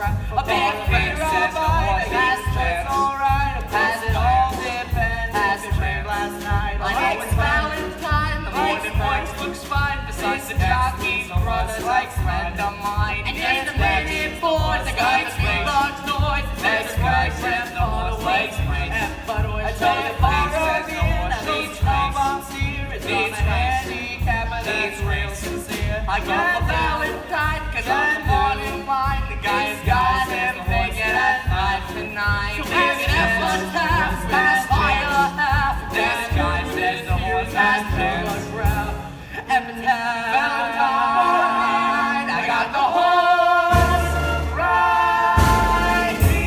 crap. A big fear of mine, that's alright. Has it all depends as it rained last night. My name's Valentine, the morning voice looks fine. Besides the jockey, brothers like friend of mine. And here's the minute boys, the guys make large noise. There's a guy slammed all the way. I tell you, follow me, I need snowballs here. It's on the handicap, but it's real sincere. I got a Valentine, cause I'm the one in line. The guy's got him thinking at 5 to 9. So ask it at one half, last mile half. This guy says the horse has been a crowd. Valentine, I got the horse right here.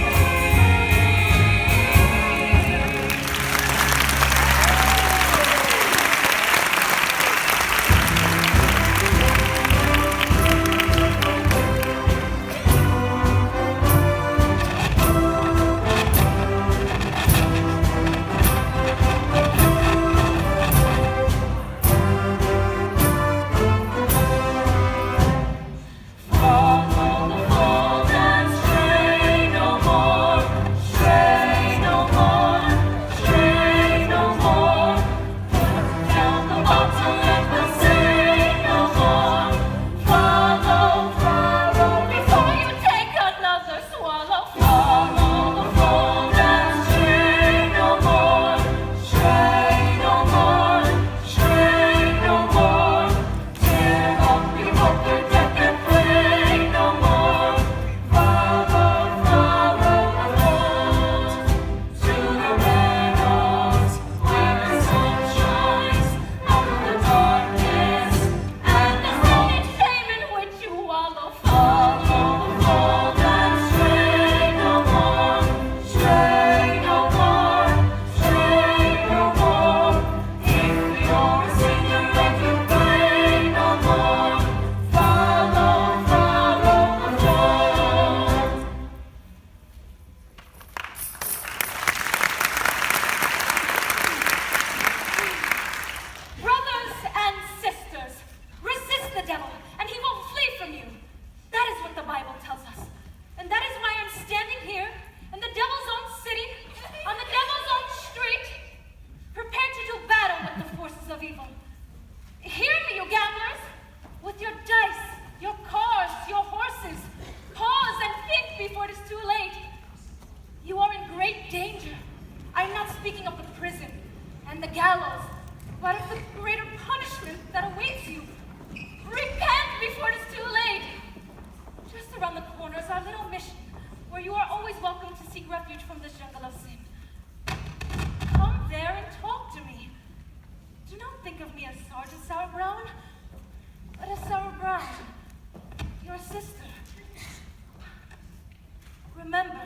Remember,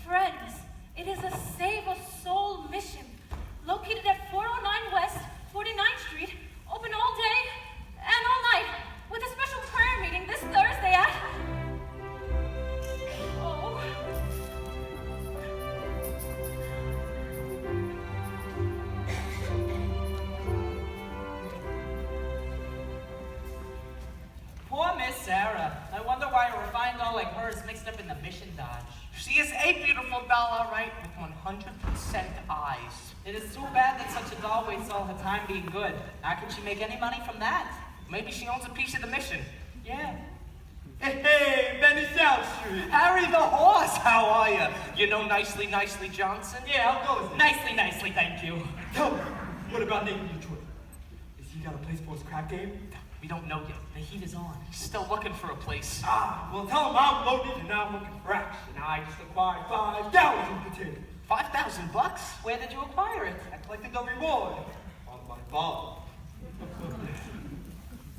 friends, it is a Save a Soul mission located at 409 West 49th Street, open all day and all night, with a special prayer meeting this Thursday at... Oh. Poor Miss Sarah. I wonder why a refined doll like her is mixed up in the mission dodge. She is a beautiful doll, all right, with 100% eyes. It is too bad that such a doll wastes all her time being good. How can she make any money from that? Maybe she owns a piece of the mission. Yeah. Hey, Benny South Street. Harry the horse, how are you? You know Nicely Johnson? Yeah, I'll go with it. Nicely, thank you. Tell me, what about Nathan Detroit? Is he got a place for his crap game? We don't know yet. The heat is on. He's still looking for a place. Ah, well, tell him I'm loaded and I'm looking for action. I just acquired 5,000 potatoes. $5,000? Where did you acquire it? I collected the reward on my farm.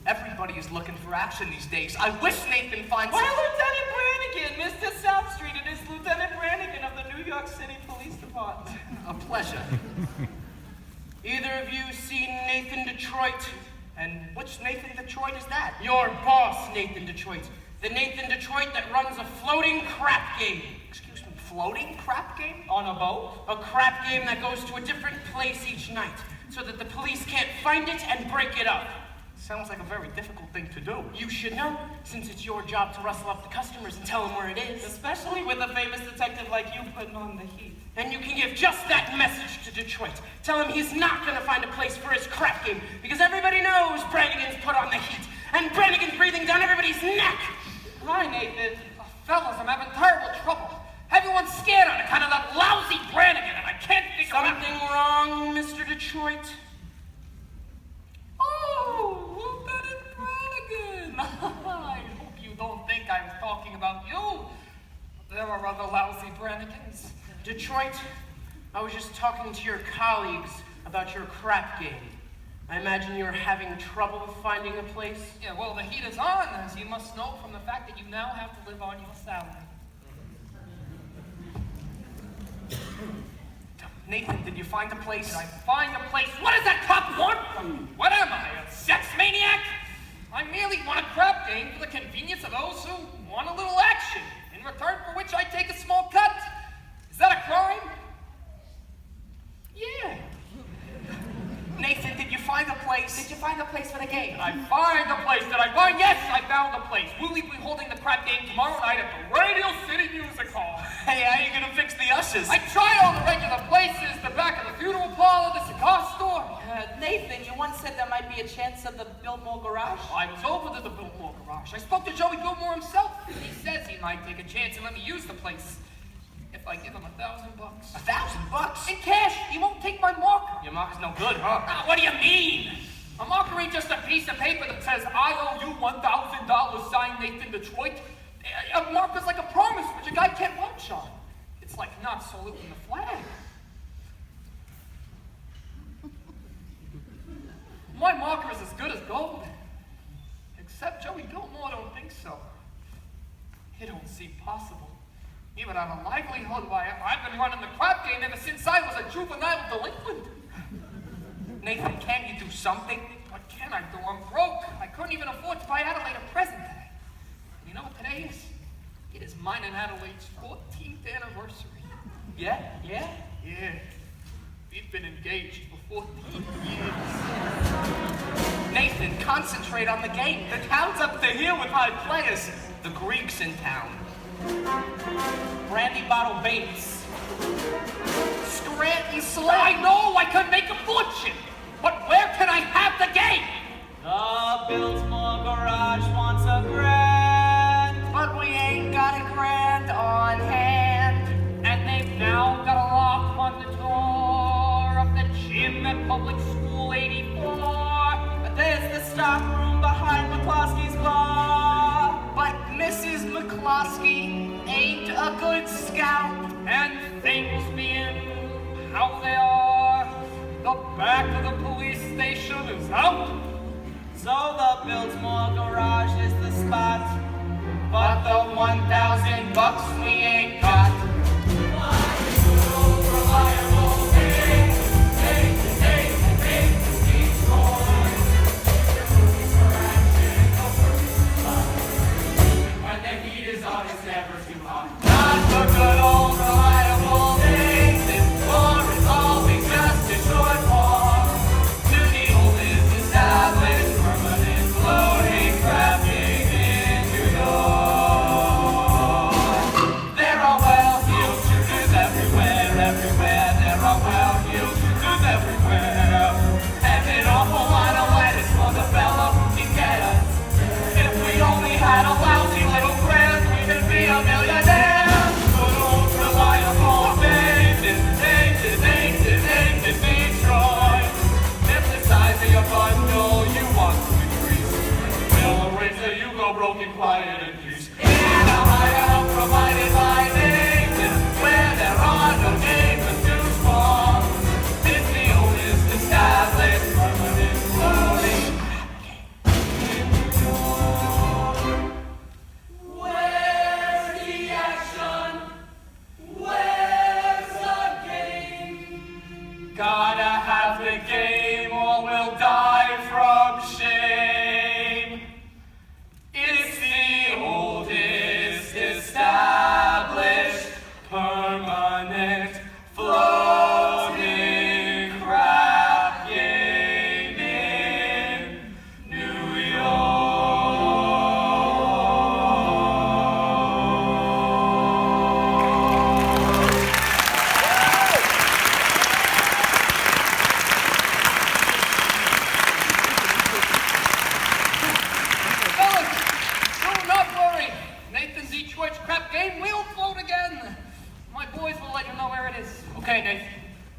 Everybody is looking for action these days. I wish Nathan finds... Why, Lieutenant Brannigan, Mr. South Street, it is Lieutenant Brannigan of the New York City Police Department. A pleasure. Either of you seen Nathan Detroit? And which Nathan Detroit is that? Your boss, Nathan Detroit. The Nathan Detroit that runs a floating crap game. Excuse me, floating crap game? On a boat? A crap game that goes to a different place each night, so that the police can't find it and break it up. Sounds like a very difficult thing to do. You should know, since it's your job to rustle up the customers and tell them where it is. Especially with a famous detective like you putting on the heat. And you can give just that message to Detroit. Tell him he's not gonna find a place for his crap game, because everybody knows Brannigan's put on the heat, and Brannigan's breathing down everybody's neck. Hi, Nathan. Fellas, I'm having terrible trouble. Everyone's scared on account of that lousy Brannigan, and I can't think of Something wrong, Mr. Detroit? Oh, Lieutenant Brannigan! I hope you don't think I was talking about you. There are other lousy Brannigans. Detroit, I was just talking to your colleagues about your crap game. I imagine you're having trouble finding a place? Yeah, well, the heat is on, as you must know from the fact that you now have to live on your salary. Nathan, did you find a place? Did I find a place? What does that cop want from me? What am I, a sex maniac? I merely want a crap game for the convenience of those who want a little action, in return for which I take a small cut. Is that a crime? Yeah. Nathan, did you find a place? Did you find a place for the game? Did I find a place? Did I find? Yes, I found a place. We'll be holding the crap game tomorrow night at the Radio City Music Hall. Hey, how are you gonna fix the ushers? I tried all the regular places, the back of the funeral parlor, the cigar store. Nathan, you once said there might be a chance of the Biltmore garage. I was over to the Biltmore garage. I spoke to Joey Biltmore himself. He says he might take a chance and let me use the place. If I give him $1,000. $1,000? In cash, he won't take my marker. Your mark's no good, huh? Ah, what do you mean? A marker ain't just a piece of paper that says, I owe you $1,000, signed Nathan Detroit. A marker's like a promise which a guy can't vouch on. It's like not saluting the flag. My marker is as good as gold. Except Joey Biltmore don't think so. It don't seem possible. Even on a livelihood, why, I've been running the crap game ever since I was a juvenile delinquent. Nathan, can't you do something? What can I do? I'm broke. I couldn't even afford to buy Adelaide a present today. You know what today is? It is mine and Adelaide's 14th anniversary. Yeah? Yeah? We've been engaged for 14 years. Nathan, concentrate on the game. The town's up the hill with high players. The Greeks in town. Brandy Bottle Bates. Scranton Slade. I know I could make a fortune, but where can I have the game? The Biltmore garage wants a grand, but we ain't got a grand on hand. And they've now got a lock on the door of the gym at Public School 84. There's the stock room behind McCloskey's bar, but Mrs. McCloskey ain't a good scout. And things being how they are, the back of the police station is out. So the Biltmore garage is the spot, but the $1,000 we ain't got. When the heat is on, it's never too hot. Not the good old reliable days, this war is always just a short walk to the oldest established permanent floating crafting in New York. There are well-heeled shooters everywhere. There are well-heeled shooters everywhere. And an awful lot of lettuce for the fellow who can get us. If we only had a lousy little grand, we could be a millionaire.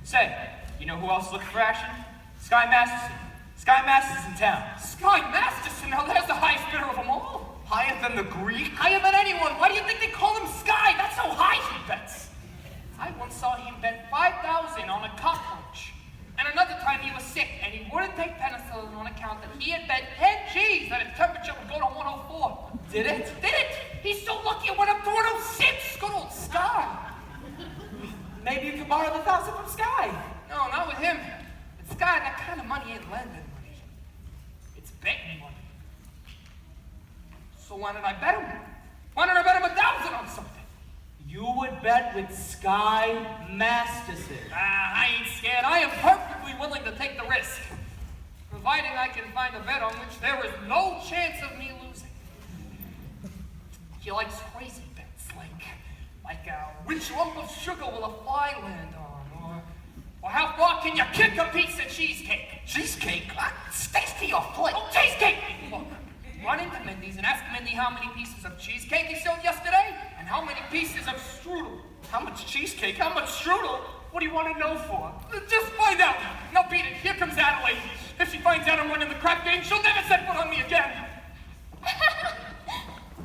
Say, you know who else looked for action? Sky Masterson. Sky Masterson's in town. Sky Masterson, now there's the highest bidder of them all. Higher than the Greek? Higher than anyone. Why do you think they call him Sky? That's how high he bets. I once saw him bet 5,000 on a cockroach. And another time he was sick and he wouldn't take penicillin on account that he had bet 10 G's that his temperature would go to 104. Did it? Did it? He's so lucky it went up to 106. Good old Sky. Maybe you could borrow the 1,000 from Sky. No, not with him. With Sky, that kind of money ain't lending money. It's betting money. So why did I bet him? Why did I bet him 1,000 on something? You would bet with Sky Masterson. I ain't scared. I am perfectly willing to take the risk. Providing I can find a bet on which there is no chance of me losing. He likes crazy bets, like which lump of sugar will a fly land on, or how far can you kick a piece of cheesecake? Cheesecake? Sticks to your foot. Oh, cheesecake! Look, run into Mindy's and ask Mindy how many pieces of cheesecake he sold yesterday, and how many pieces of strudel. How much cheesecake? How much strudel? What do you want to know for? Just find out. Now beat it. Here comes Adelaide. If she finds out I'm running the crap game, she'll never set foot on me again.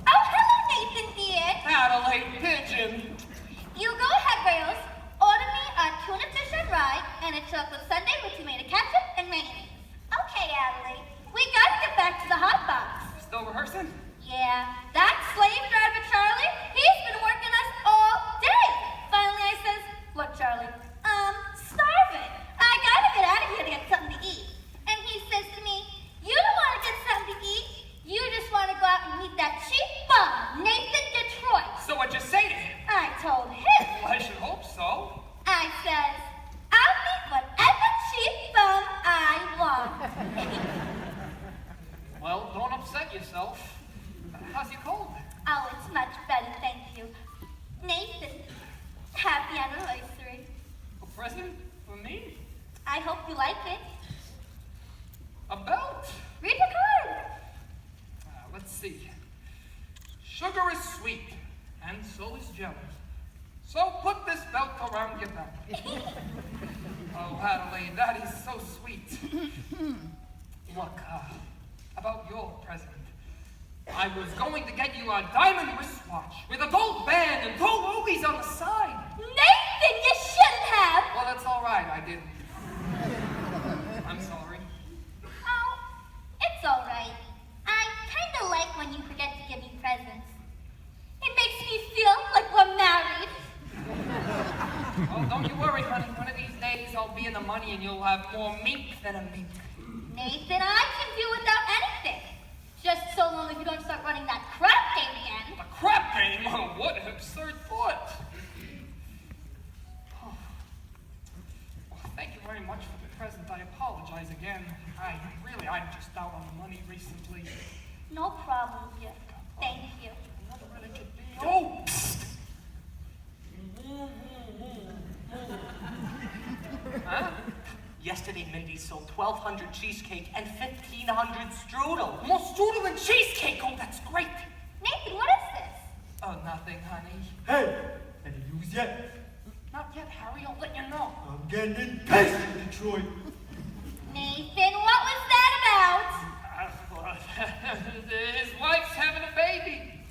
Oh, hello, Nathan dear. Adelaide, pigeon. You go ahead, Rails. Order me a tuna fish and rye and a chocolate sundae with tomato ketchup and mayonnaise. Okay, Adelaide. We gotta get back to the hot box. Still rehearsing? Yeah, that slave driver Charlie, he's been working us all day. Finally, I says, look, Charlie, starving. I gotta get out of here to get something to eat. And he says to me, you don't want to get something to eat. You just want to go out and meet that cheap bum, Nathan Detroit. So what'd you say to him? I told him. Well, I should hope so. I says, I'll meet whatever cheap bum I want. Well, don't upset yourself. How's your cold? Oh, it's much better, thank you. Nathan, happy anniversary. A present for me? I hope you like it. A belt? Read the card. Let's see. Sugar is sweet, and so is jelly. So put this belt around your back. Oh, Adelaide, that is so sweet. Look, about your present. I was going to get you a diamond wristwatch with a gold band and gold rubies on the side. Nathan, you shouldn't have. Well, that's all right. I didn't. I'm sorry. Oh, it's all right. I kind of like when you forget to give me presents. It makes me feel like we're married. Oh, don't you worry, honey. One of these days I'll be in the money and you'll have more mink than a mink. Nathan, I can do without anything. Just so long as you don't start running that crap game again. A crap game? Oh, what an absurd thought. Oh. Well, thank you very much for the present. I apologize again. I'm just out on the money recently. No problem, dear. Thank you. Another really good deal. Oh, psst. Huh? Yesterday, Mindy sold 1,200 cheesecake and 1,500 strudel. More strudel than cheesecake. Oh, that's great. Nathan, what is this? Oh, nothing, honey. Hey, any news yet? Not yet, Harry. I'll let you know. I'm getting impatient, Detroit. Nathan, what was that about? His wife's having a baby.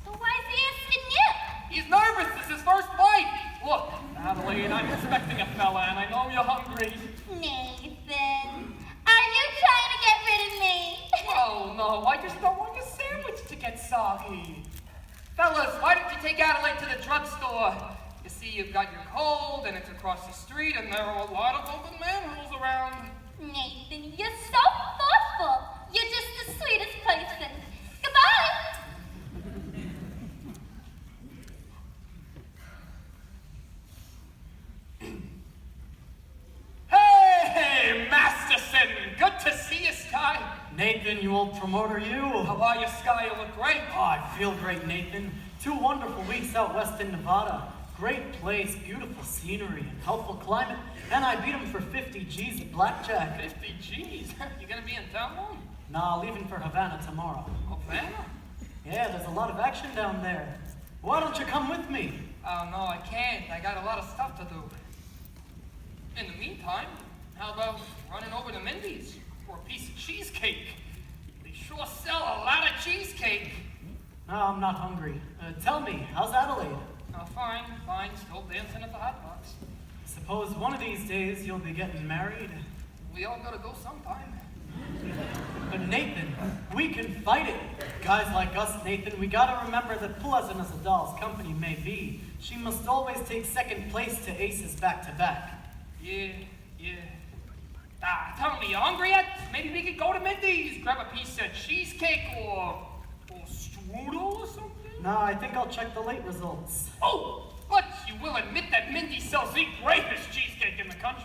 So why is he asking you? He's nervous. It's his first wife. Look, Adelaide, I'm expecting a fella, and I know you're hungry. Nathan, are you trying to get rid of me? Oh, no, I just don't want your sandwich to get soggy. Fellas, why don't you take Adelaide to the drugstore? You see, you've got your cold, and it's across the street, and there are a lot of open manholes around. Nathan, you're so thoughtful. You're just the sweetest person. Goodbye. Hey, Masterson! Good to see you, Sky. Nathan, you old promoter, you. How are you, Sky? You look great. Oh, I feel great, Nathan. 2 wonderful weeks out west in Nevada. Great place, beautiful scenery, and helpful climate. And I beat him for 50 G's at blackjack. 50 G's? You gonna be in town long? Nah, leaving for Havana tomorrow. Havana? Yeah, there's a lot of action down there. Why don't you come with me? Oh, no, I can't. I got a lot of stuff to do. In the meantime, how about running over to Mindy's for a piece of cheesecake? They sure sell a lot of cheesecake. No, I'm not hungry. Tell me, how's Adelaide? Oh, fine, fine. Still dancing at the hot box. Suppose one of these days you'll be getting married. We all gotta go sometime. But Nathan, we can fight it. Guys like us, Nathan, we gotta remember that pleasant as a doll's company may be, she must always take second place to aces back to back. Yeah. Tell me, you hungry yet? Maybe we could go to Mindy's, grab a piece of cheesecake or strudel or something? No, I think I'll check the late results. Oh, but you will admit that Mindy sells the greatest cheesecake in the country.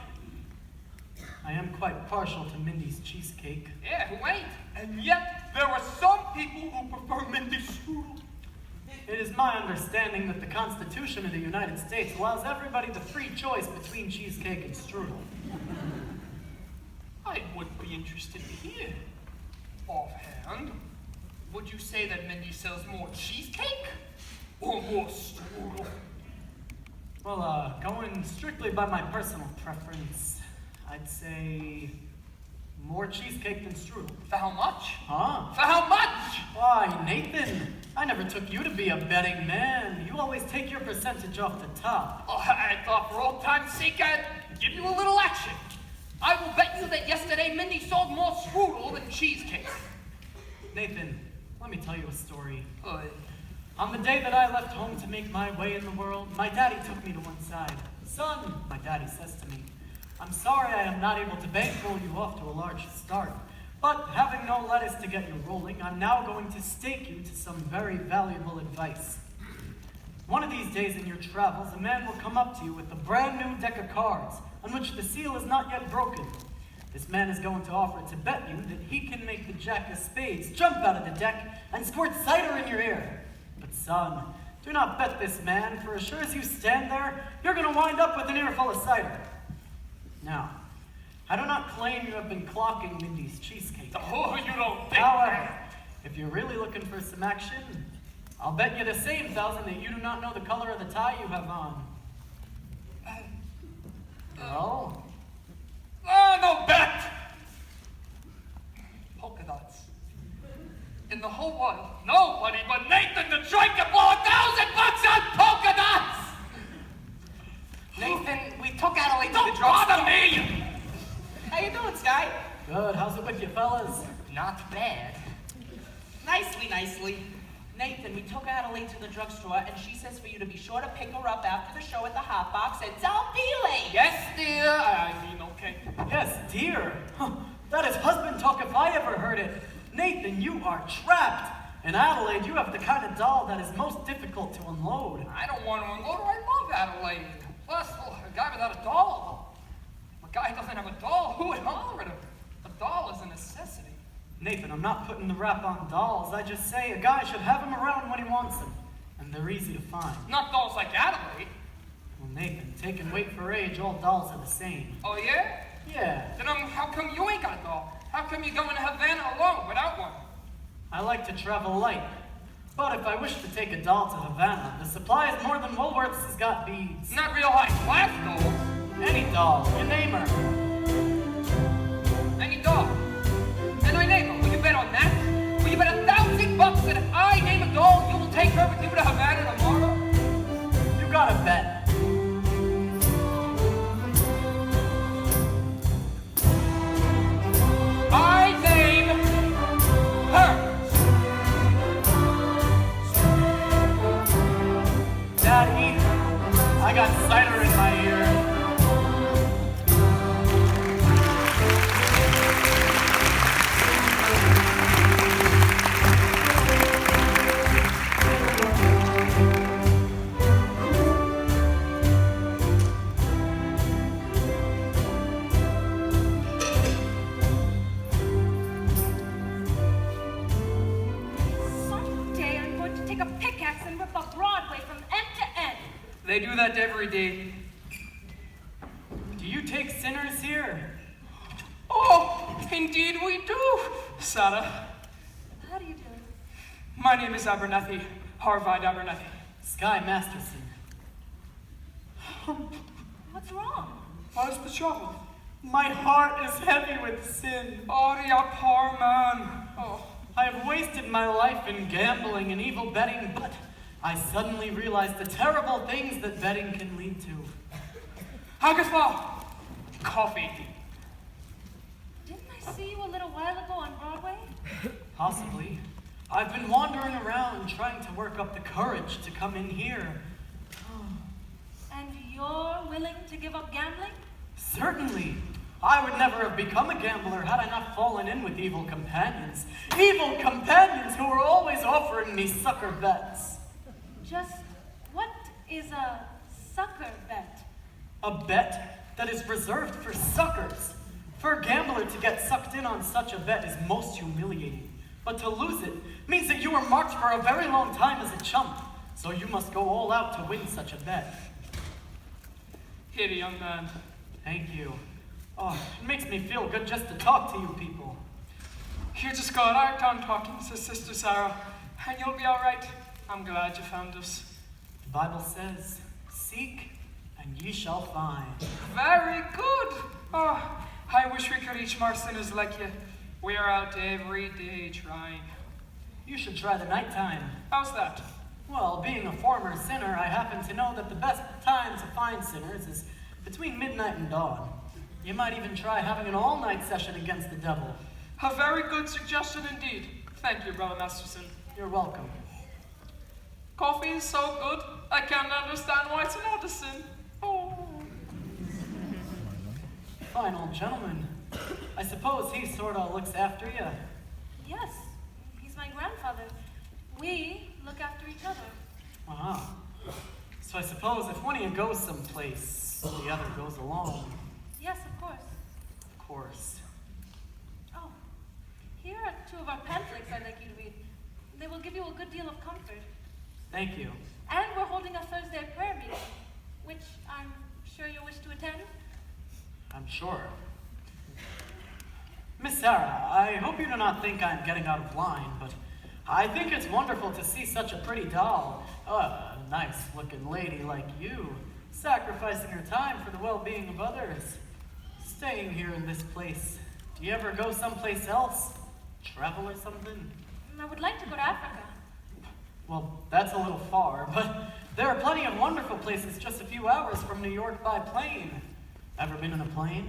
I am quite partial to Mindy's cheesecake. Yeah, who ain't? And yet, there are some people who prefer Mindy's strudel. It is my understanding that the Constitution of the United States allows everybody the free choice between cheesecake and strudel. I would be interested to hear. Offhand, would you say that Mindy sells more cheesecake or more strudel? Well, going strictly by my personal preference, I'd say more cheesecake than strudel. For how much? Huh? For how much? Why, Nathan, I never took you to be a betting man. You always take your percentage off the top. Oh, I thought for old time's sake I'd give you a little action. I will bet you that yesterday Mindy sold more strudel than cheesecake. Nathan, let me tell you a story. Uh, On the day that I left home to make my way in the world, my daddy took me to one side. Son, my daddy says to me, I'm sorry I am not able to bankroll you off to a large start, but having no lettuce to get you rolling, I'm now going to stake you to some very valuable advice. One of these days in your travels, a man will come up to you with a brand new deck of cards on which the seal is not yet broken. This man is going to offer to bet you that he can make the jack of spades jump out of the deck and squirt cider in your ear. But son, do not bet this man, for as sure as you stand there, you're going to wind up with an earful of cider. Now, I do not claim you have been clocking Mindy's cheesecake. oh, you don't think However, if you're really looking for some action, I'll bet you the same 1,000 that you do not know the color of the tie you have on. Oh? Oh, no bet! Polka dots. In the whole world, nobody but Nathan Detroit can blow $1,000 on polka dots! Nathan, we took Adelaide to Don't the drugstore. bother me! How you doing, Sky? Good, how's it with you fellas? Not bad. Nicely. Nathan, we took Adelaide to the drugstore, and she says for you to be sure to pick her up after the show at the Hot Box, and don't be late. Yes, dear. I mean, okay. Yes, dear. Huh, that is husband talk if I ever heard it. Nathan, you are trapped. In Adelaide, you have the kind of doll that is most difficult to unload. I don't want to unload her. I love Adelaide. Plus, a guy without a doll. A guy who doesn't have a doll, who would holler at him? A doll is a necessity. Nathan, I'm not putting the rap on dolls. I just say a guy should have them around when he wants them. And they're easy to find. Not dolls like Adelaide. Well, Nathan, take and wait for age, all dolls are the same. Oh, yeah? Yeah, Then how come you ain't got a doll? How come you're going to Havana alone without one? I like to travel light. But if I wish to take a doll to Havana, the supply is more than Woolworth's has got beads. Not real high class dolls. Any doll, you name her. Any doll. And I name her. Will you bet on that? Will you bet $1,000 that if I name a doll, you will take her with you to Havana tomorrow? You gotta bet. I name her. Daddy, I got cider in my ear. Someday I'm going to take a pickaxe and rip up Broadway from end to end. They do that every day. Do you take sinners here? Oh, indeed we do, Sarah. How do you do? My name is Abernethy, Harvard Abernethy. Sky Masterson. What's wrong? What is the trouble? My heart is heavy with sin. Oh, you poor man. Oh. I have wasted my life in gambling and evil betting, but I suddenly realized the terrible things that betting can lead to. Agatha! Coffee. Didn't I see you a little while ago on Broadway? Possibly. I've been wandering around trying to work up the courage to come in here. And you're willing to give up gambling? Certainly. I would never have become a gambler had I not fallen in with evil companions. Evil companions who were always offering me sucker bets. Just what is a sucker bet? A bet that is reserved for suckers. For a gambler to get sucked in on such a bet is most humiliating. But to lose it means that you were marked for a very long time as a chump. So you must go all out to win such a bet. Here, young man. Thank you. Oh, it makes me feel good just to talk to you people. You just got out done talking to Sister Sarah, and you'll be all right. I'm glad you found us. The Bible says, seek and ye shall find. Very good. Oh, I wish we could reach more sinners like you. We're out every day trying. You should try the nighttime. How's that? Well, being a former sinner, I happen to know that the best time to find sinners is between midnight and dawn. You might even try having an all-night session against the devil. A very good suggestion indeed. Thank you, Brother Masterson. You're welcome. Coffee is so good, I can't understand why it's not a sin. Oh. Fine old gentleman. I suppose he sort of looks after you. Yes, he's my grandfather. We look after each other. Ah. So I suppose if one of you goes someplace, the other goes along. Yes, of course. Of course. Oh, here are two of our pamphlets I'd like you to read. They will give you a good deal of comfort. Thank you. And we're holding a Thursday prayer meeting, which I'm sure you wish to attend. I'm sure. Miss Sarah, I hope you do not think I'm getting out of line, but I think it's wonderful to see such a pretty doll, a nice-looking lady like you, sacrificing her time for the well-being of others. Staying here in this place. Do you ever go someplace else? Travel or something? I would like to go to Africa. Well, that's a little far, but there are plenty of wonderful places just a few hours from New York by plane. Ever been in a plane?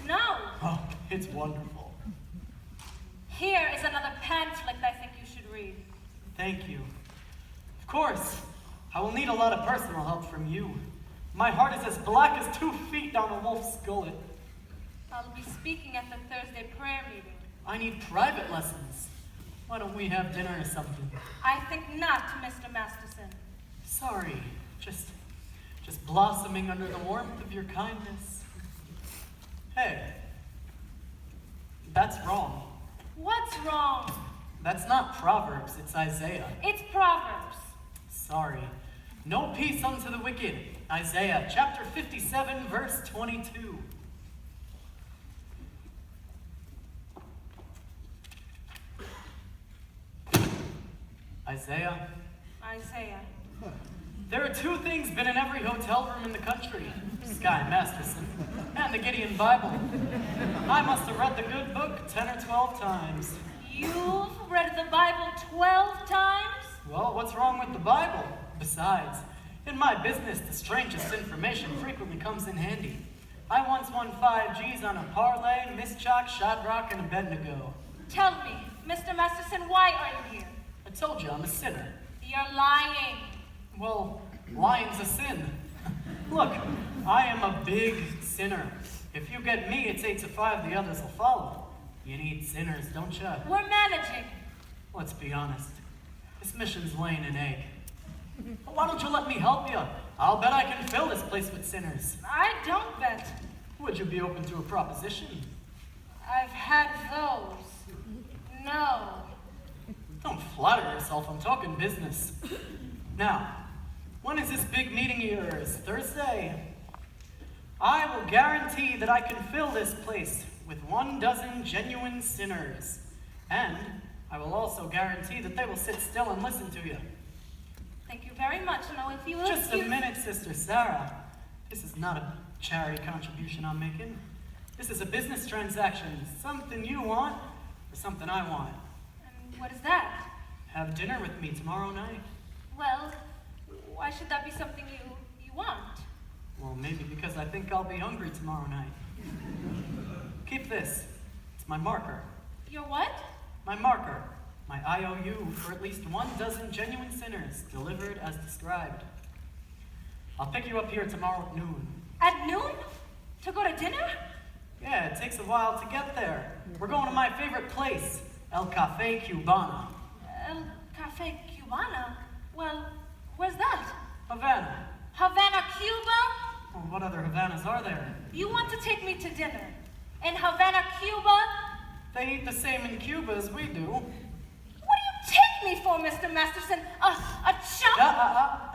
No. Oh, it's wonderful. Here is another pamphlet I think you should read. Thank you. Of course, I will need a lot of personal help from you. My heart is as black as 2 feet down a wolf's gullet. I'll be speaking at the Thursday prayer meeting. I need private lessons. Why don't we have dinner or something? I think not, Mr. Masterson. Sorry, just blossoming under the warmth of your kindness. Hey, that's wrong. What's wrong? That's not Proverbs, it's Isaiah. It's Proverbs. Sorry. No peace unto the wicked. Isaiah chapter 57, verse 22. Isaiah. There are 2 things been in every hotel room in the country. Sky Masterson and the Gideon Bible. I must have read the good book 10 or 12 times. You've read the Bible 12 times? Well, what's wrong with the Bible? Besides, in my business, the strangest information frequently comes in handy. I once won 5 G's on a parlay, Mischok, Shadrach, and Abednego. Tell me, Mr. Masterson, why are you here? I told you I'm a sinner. You're lying. Well, lying's a sin. Look, I am a big sinner. If you get me, it's 8 to 5, the others will follow. You need sinners, don't you? We're managing. Let's be honest. This mission's laying an egg. Well, why don't you let me help you? I'll bet I can fill this place with sinners. I don't bet. Would you be open to a proposition? I've had those. No. Don't flatter yourself, I'm talking business. Now, when is this big meeting of yours? Thursday? I will guarantee that I can fill this place with 12 genuine sinners. And I will also guarantee that they will sit still and listen to you. Thank you very much. Now, if you will Just a excuse- minute, Sister Sarah. This is not a charity contribution I'm making. This is a business transaction. Something you want, or something I want. And what is that? Have dinner with me tomorrow night. Well, why should that be something you want? Well, maybe because I think I'll be hungry tomorrow night. Keep this. It's my marker. Your what? My marker. My IOU for at least 12 genuine sinners, delivered as described. I'll pick you up here tomorrow at noon. At noon? To go to dinner? Yeah, it takes a while to get there. We're going to my favorite place, El Cafe Cubana. El Cafe Cubana? Well, where's that? Havana. Havana, Cuba? Well, what other Havanas are there? You want to take me to dinner? In Havana, Cuba? They eat the same in Cuba as we do. What do you take me for, Mr. Masterson? A chump?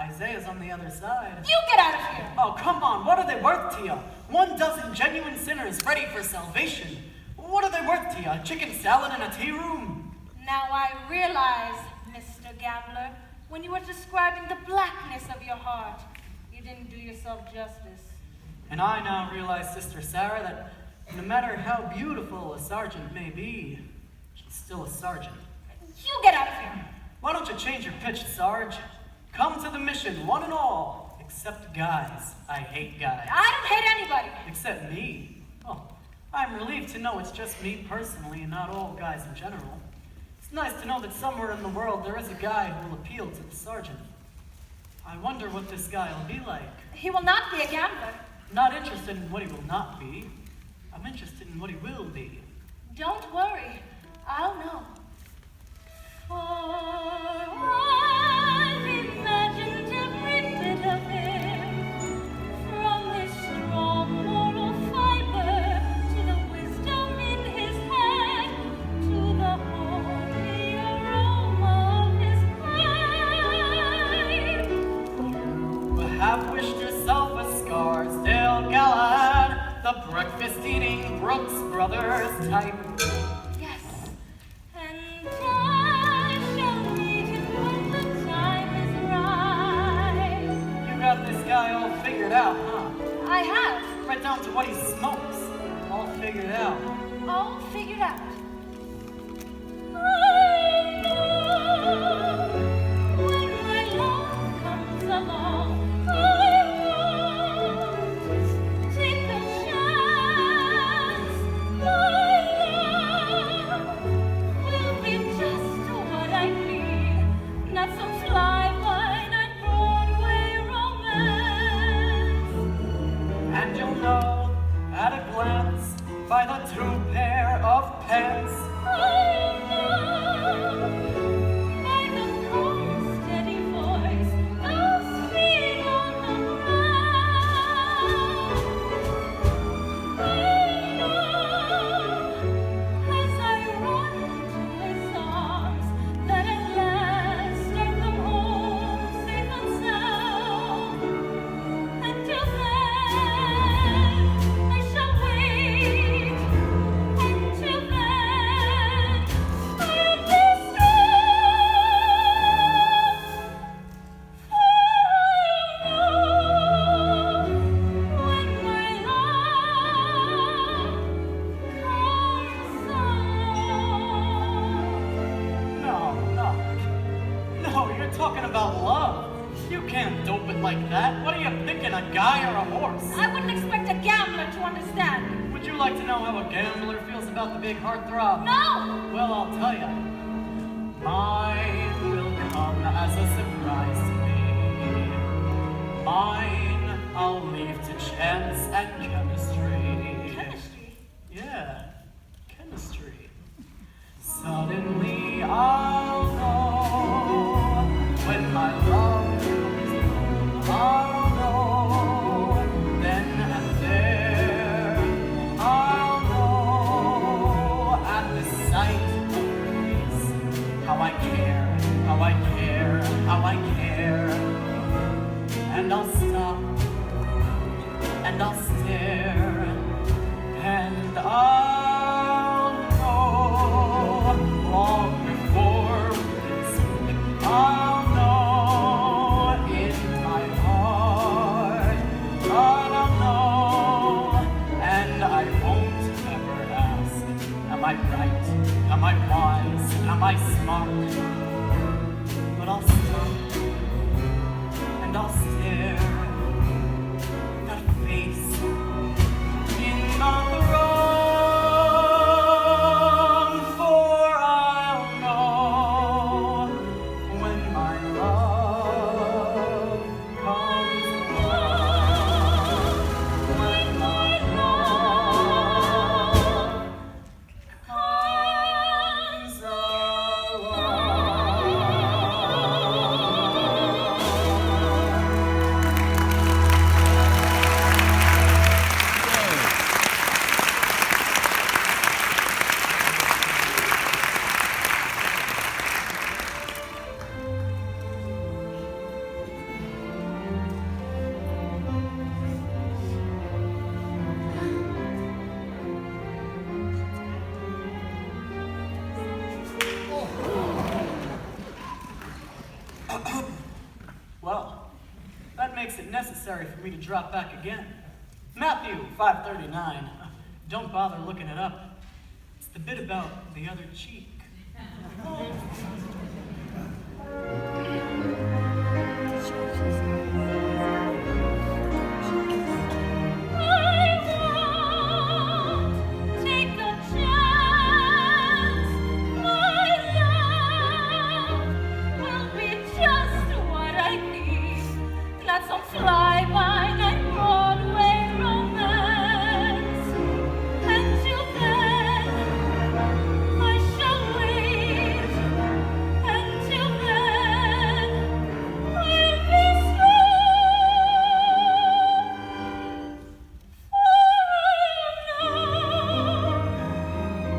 Isaiah's on the other side. You get out of here! Oh, come on, what are they worth to you? 12 genuine sinners ready for salvation. What are they worth to you? A chicken salad in a tea room? Now I realize, Mr. Gambler, when you were describing the blackness of your heart, you didn't do yourself justice. And I now realize, Sister Sarah, that no matter how beautiful a sergeant may be, she's still a sergeant. You get out of here! Why don't you change your pitch, Sarge? Come to the mission, one and all. Except guys. I hate guys. I don't hate anybody. Except me. Oh, I'm relieved to know it's just me personally and not all guys in general. It's nice to know that somewhere in the world there is a guy who will appeal to the sergeant. I wonder what this guy will be like. He will not be a gambler. Not interested in what he will not be. I'm interested in what he will be. Don't worry. I'll know. For I've imagined every bit of him, from his strong moral fiber to the wisdom in his head, to the holy aroma of his pipe. You have wished yourself a Scarsdale Galahad, the breakfast-eating Brooks Brothers type. Yes, and I shall meet him when the time is right. You got this guy all figured out, huh? I have. Right down to what he smokes. All figured out. All figured out. I know when my love comes along, I won't take a chance. My love will be just what I need, not some fly-by-night Broadway romance. And you'll know at a glance by the 2 pair of pants. I know by the calm, steady voice, the speed on the ground. I know as I run to his arms that at last I come home safe and sound. Until then, I shall wait. Until then, I'll be No, you're talking about love. You can't dope it like that. What are you thinking, a guy or a horse? I wouldn't expect a gambler to understand. Would you like to know how a gambler feels about the big heartthrob? No! Well, I'll tell you. Mine will come as a surprise to me. Mine I'll leave to chance and chemistry. Chemistry? Yeah, chemistry. Suddenly I'll know when my love comes home. I'll know then and there. I'll know at the sight of her face how I care, how I care, how I care. And I'll stop and I'll stare and I'll know long before we can speak. I'll know in my heart, but I'll know and I'll stare that face in the throng, for I'll know when my love comes along, when my love comes along. Well, that makes it necessary for me to drop back again. Matthew 5:39. Don't bother looking it up. It's the bit about the other cheek. Take a chance, my love will be just what I need. Not some fly-by-night Broadway romance. Until then, I shall wait. Until then, I'll be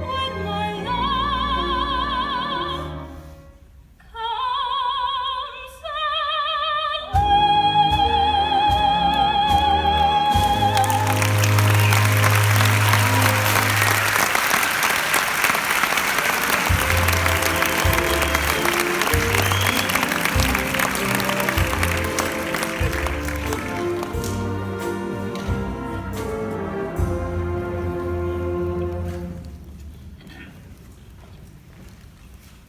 when my love comes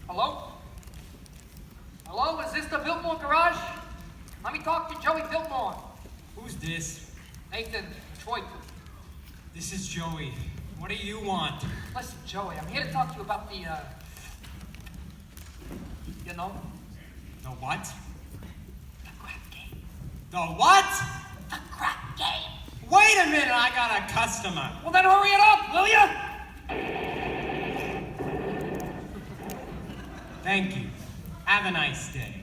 Hello? Hello, is this the Biltmore garage? Let me talk to Joey Biltmore. Who's this? Nathan, Detroit. This is Joey. What do you want? Listen, Joey, I'm here to talk to you about the, you know, The what? the crap game. The what? The crap game. Wait a minute, I got a customer. Well, then hurry it up, will you? Thank you. Have a nice day.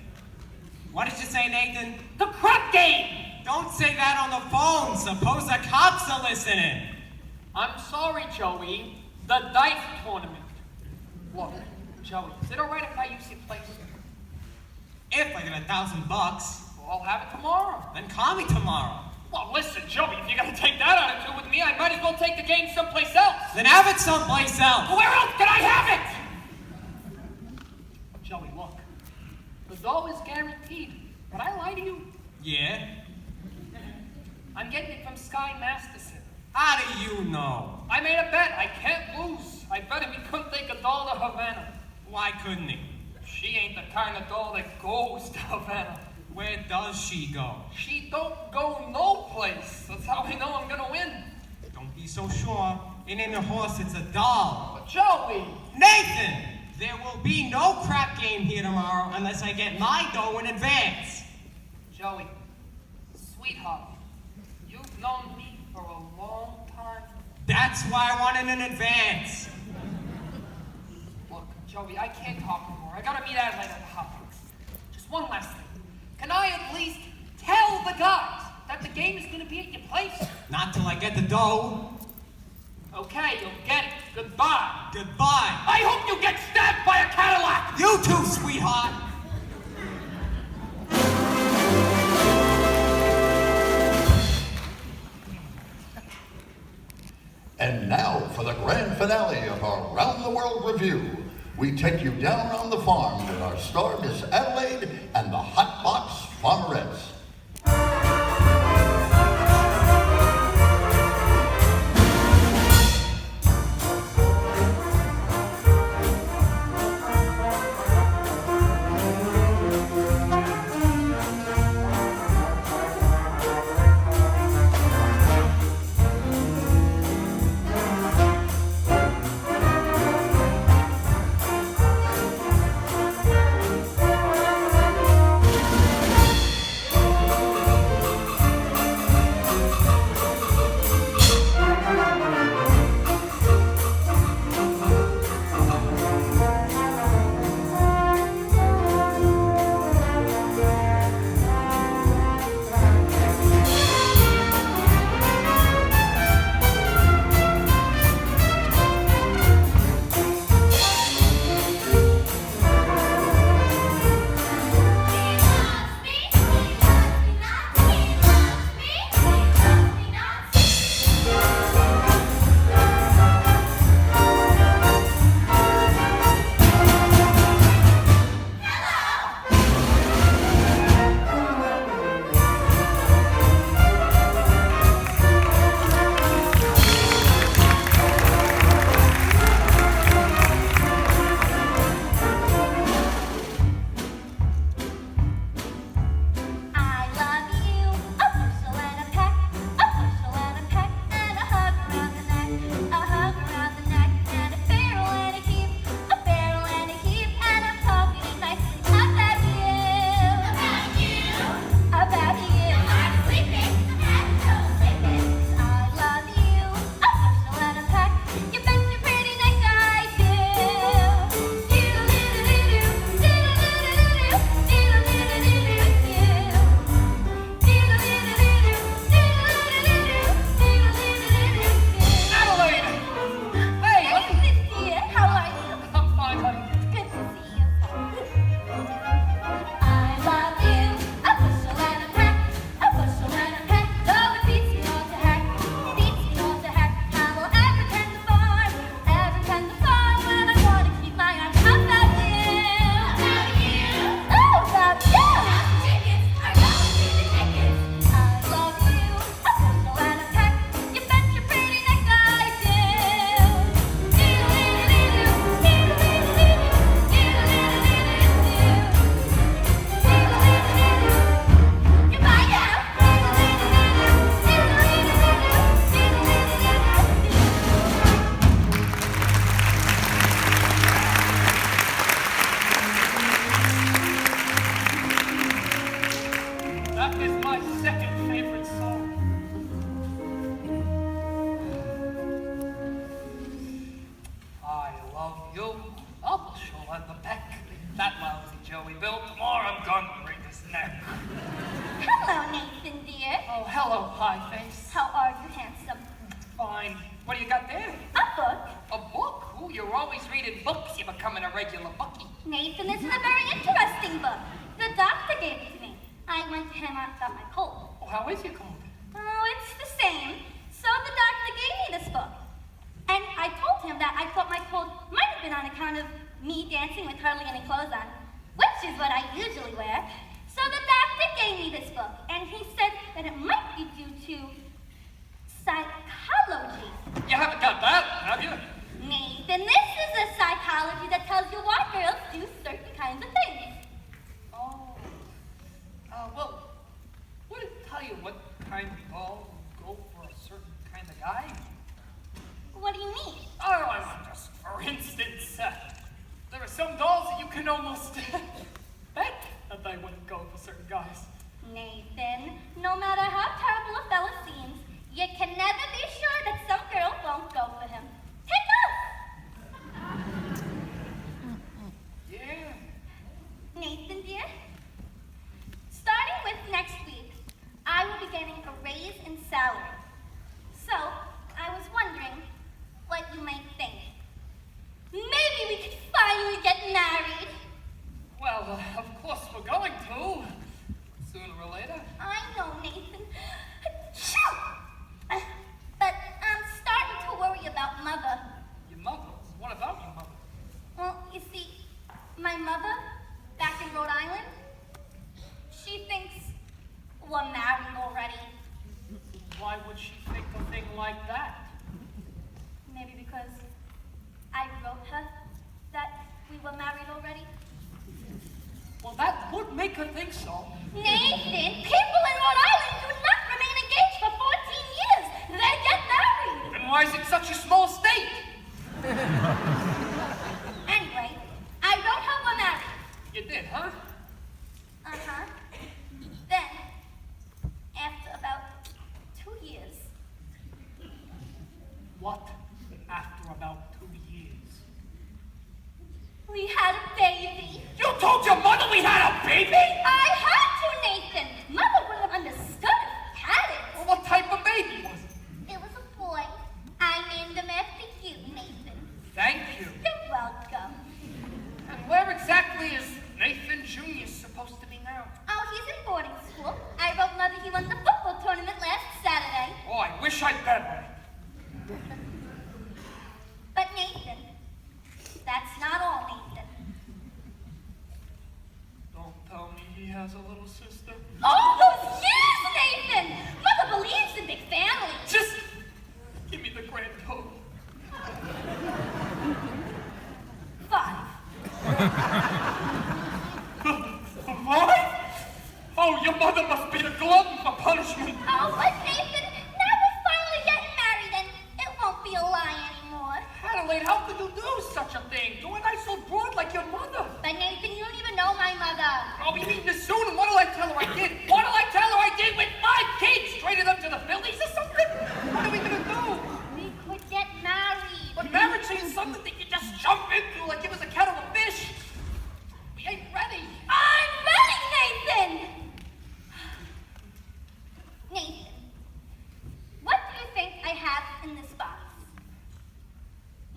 What did you say, Nathan? The crap game. Don't say that on the phone. Suppose the cops are listening. I'm sorry, Joey. The dice tournament. Look, Joey, is it all right if I use your place? If I get $1,000, Well, I'll have it tomorrow. then call me tomorrow. Well, listen, Joey, if you're gonna take that attitude with me, I might as well take the game someplace else. Then have it someplace else. Where else can I have it? Joey, look. The dough is guaranteed. Would I lie to you? Yeah? I'm getting it from Sky Masterson. How do you know? I made a bet. I can't lose. I bet him he couldn't take a doll to Havana. Why couldn't he? She ain't the kind of doll that goes to Havana. Where does she go? She don't go no place. That's how I know I'm gonna win. Don't be so sure. It ain't a horse, it's a doll. But Joey! Nathan! There will be no crap game here tomorrow unless I get my dough in advance. Joey, sweetheart, you've known me for a long time. That's why I want it in advance. Look, Joey, I can't talk anymore. I gotta meet Adelaide at the hot box. Just one last thing. Can I at least tell the guys that the game is gonna be at your place? Not till I get the dough. Okay, you'll get it. Goodbye. Goodbye. I hope you get stabbed by a Cadillac! You too, sweetheart. And now for the grand finale of our Round the World review. We take you down around the farm with our star Miss Adelaide and the Hot Box Farmerettes. Hello, pie face. How are you, handsome? Fine. What do you got there? A book. A book? Ooh, you're always reading books. You're becoming a regular bookie. Nathan, this is a very interesting book. The doctor gave it to me. I went to him about my cold. Oh, how is your cold? Oh, it's the same. So the doctor gave me this book. And I told him that I thought my cold might have been on account of me dancing with hardly any clothes on, which is what I usually wear. So the doctor gave me this book, and he said that it might be due to psychology. You haven't got that, have you? Nathan, this is a psychology that tells you why girls do certain kinds of things. Oh. Well, would it tell you what kind of doll would go for a certain kind of guy? What do you mean? Oh, I mean, just for instance, there are some dolls that you can almost bet that they wouldn't go for certain guys. Nathan, no matter how terrible a fella seems, you can never be sure that some girl won't go for him. Take us! Yeah. Nathan, dear, starting with next week, I will be getting a raise in salary. So, I was wondering what you might think. Maybe we could finally get married. Well, of course we're going to. Sooner or later. I know, Nathan. But I'm starting to worry about Mother. Your mother? What about your mother? Well, you see, my mother, back in Rhode Island, she thinks we're married already. Why would she think a thing like that? Maybe because I wrote her that we were married already. Well, that would make her think so. Nathan, people in Rhode Island do not remain engaged for 14 years. They get married. Then why is it such a small state? Anyway, I wrote her we're married. You did, huh? Uh-huh. Then, after about 2 years, What? After about 2 years? we had a baby. You told your mother we had a baby? I had to, Nathan. Mother wouldn't have understood if we had it. Well, what type of baby was it? It was a boy. I named him after you, Nathan. Thank you. You're welcome. And where exactly is Nathan Jr. supposed to be now? Oh, he's in boarding school. I wrote Mother he won the football tournament last Saturday. Oh, I wish I'd bet her. But Nathan, that's not all, Nathan. Don't tell me he has a little sister. Oh, yes, Nathan! Mother believes in big families. Just give me the grand total. 5. What? Oh, your mother must be a glutton for punishment. Oh, but Nathan, now we're finally getting married and it won't be a lie anymore. Adelaide, how could you do such a thing? You and I so broad like your mother. But Nathan, you don't even know my mother. I'll be meeting this soon, and what'll I tell her I did? What'll I tell her I did with 5 kids? Traded them to the Phillies or something? What are we gonna do? We could get married. But marriage ain't something that you just jump into like it was a kettle of fish. We ain't ready. I'm ready, Nathan! Nathan, what do you think I have in this box?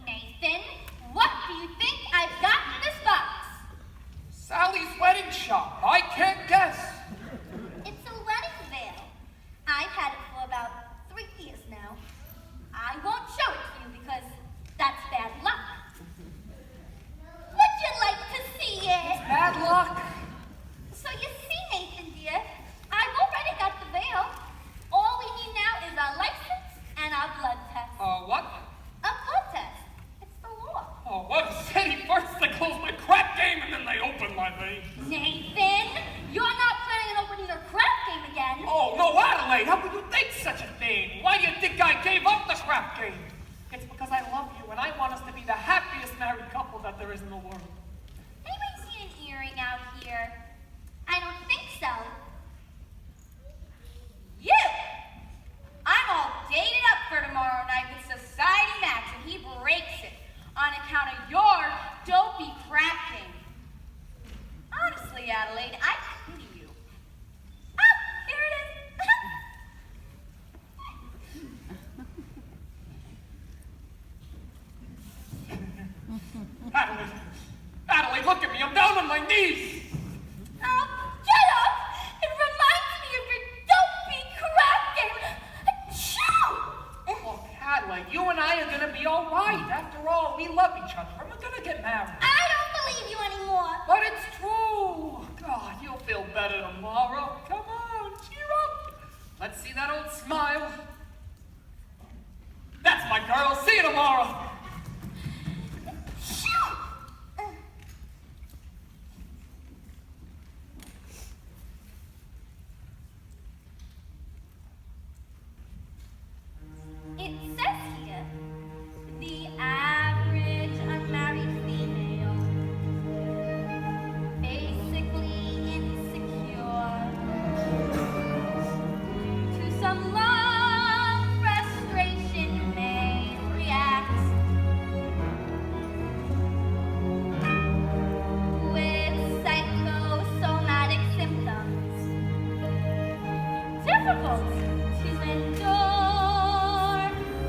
Nathan, what do you think I've got in this box? Sally's wedding shop. I can't guess. It's a wedding veil. I've had it for about 3 years now. I won't show it to you because that's bad luck. Would you like to see it? Bad luck. So you see, Nathan, dear, I've already got the veil. All we need now is our license and our blood test. What? A blood test. It's the law. Oh, what a city. First they close my crap game and then they open my vein. Nathan, you're not planning on opening your crap game again. Oh, no, Adelaide, how could you think such a thing? Why do you think I gave up the crap game? It's because I love you and I want us to be the happiest married couple that there is in the world. Anybody see an earring out here? I don't think so. You! I'm all dated up for tomorrow night with Society Max, and he breaks it on account of your dopey crap game. Honestly, Adelaide, I pity you. Oh, here it is. all right. After all, we love each other, and we're gonna get married. I don't believe you anymore. But it's true. God, you'll feel better tomorrow. Come on, cheer up. Let's see that old smile. That's my girl. See you tomorrow. It says here, the average unmarried female, basically insecure, to some long frustration may react with psychosomatic symptoms, difficult to endure,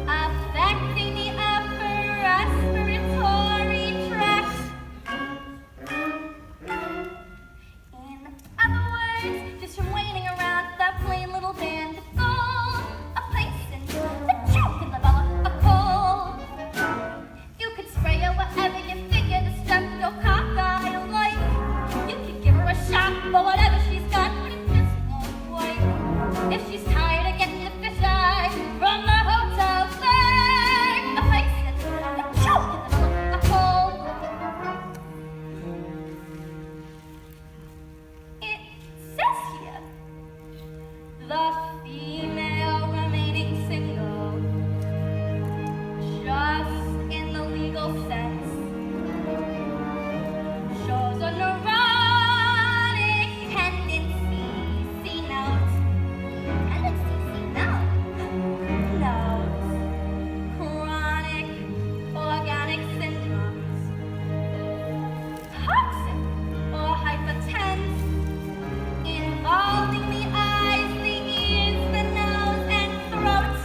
affecting the upper respiratory tract. In other words, just from waiting around for that plain little band to fall, a place in the trunk can develop a cold. You could spray her whatever you figure the streptococcus I like. You could give her a shot for whatever she's got, but it just won't work. If she's tired of getting the fisheye from the hotel clerk, a place in the trunk can develop a cold. It says here, the female remaining single, just in the legal sense, shows a neurotic tendency, C note, chronic organic syndromes, toxic or hypertense, involving the eyes, the ears, the nose, and throat.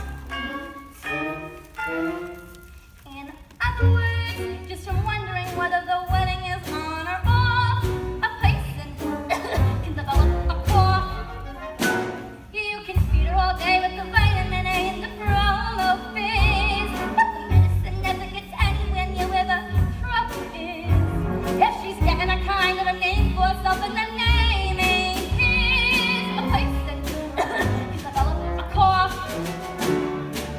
In other words, just from wondering whether the wedding is on or off, a patient can develop a cough. You can feed her all day with the vitamin A and the promo phase, but the medicine never gets anywhere near where the trouble is. If she's getting a kind of a name for something, the name ain't his. A patient can develop a cough.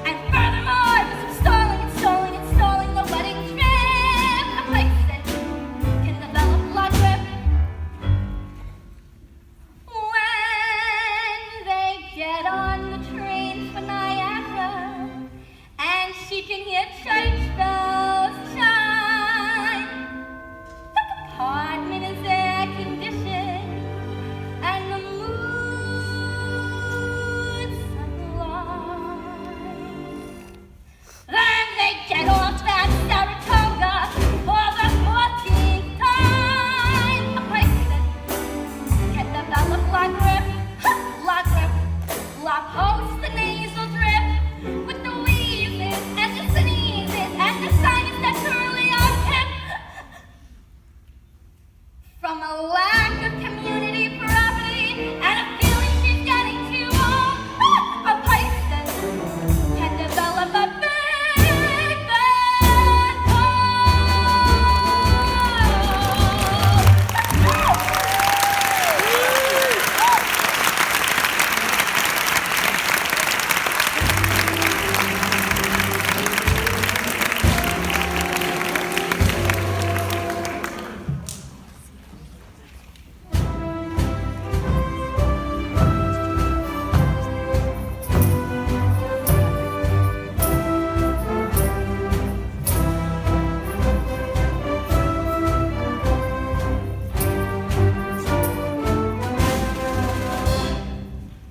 And furthermore, just stalling the wedding trip, a patient can develop blood drip. When they get on the train for Niagara, and she can hear church bells chime, the compartment is air conditioned, and the mood's sublime. Then they get off at Saratoga for the 14th time. A patient can develop lung grip, lung post the nasal drip, with the wheezes and the sneezes and the sinus that's early on hip. From a lack of community property and a feeling she's getting too old, a patient can develop a big bad cold.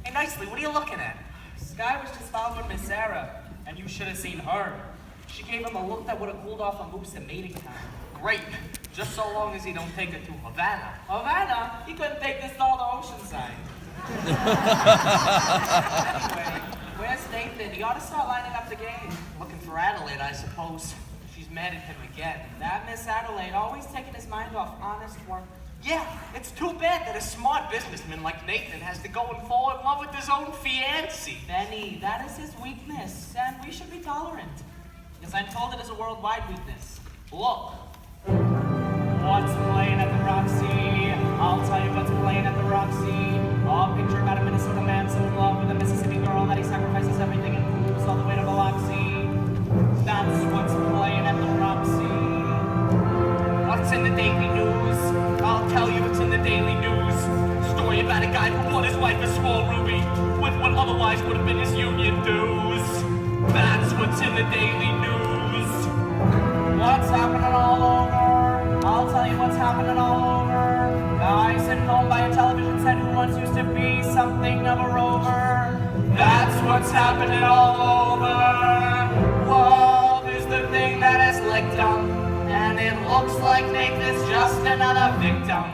Hey, Nicely, what are you looking at? Sky was just following Miss Sarah, and you should have seen her. She gave him a look that would have cooled off a moose at mating time. Great, just so long as he don't take her to Havana. Havana? He couldn't take this to all the oceanside. Anyway, where's Nathan? He ought to start lining up the game. Looking for Adelaide, I suppose. She's mad at him again. That Miss Adelaide always taking his mind off honest work. Yeah, it's too bad that a smart businessman like Nathan has to go and fall in love with his own fiancée. Benny, that is his weakness, and we should be tolerant. because I'm told it is a worldwide weakness. Look. What's playing at the Roxy? I'll tell you what's playing at the Roxy. A picture about a Minnesota man so in love with a Mississippi girl that he sacrifices everything and moves all the way to Biloxi. That's what's playing at the Roxy. What's in the daily news? I'll tell you what's in the daily news. Story about a guy who bought his wife a small ruby with what otherwise would have been his union dues. That's what's in the daily news. What's happening all over? I'll tell you what's happening all over. Guy sitting home by a television set who once used to be something of a rover. That's what's happening all over. Love is the thing that has licked him, and it looks like Nathan's just another victim.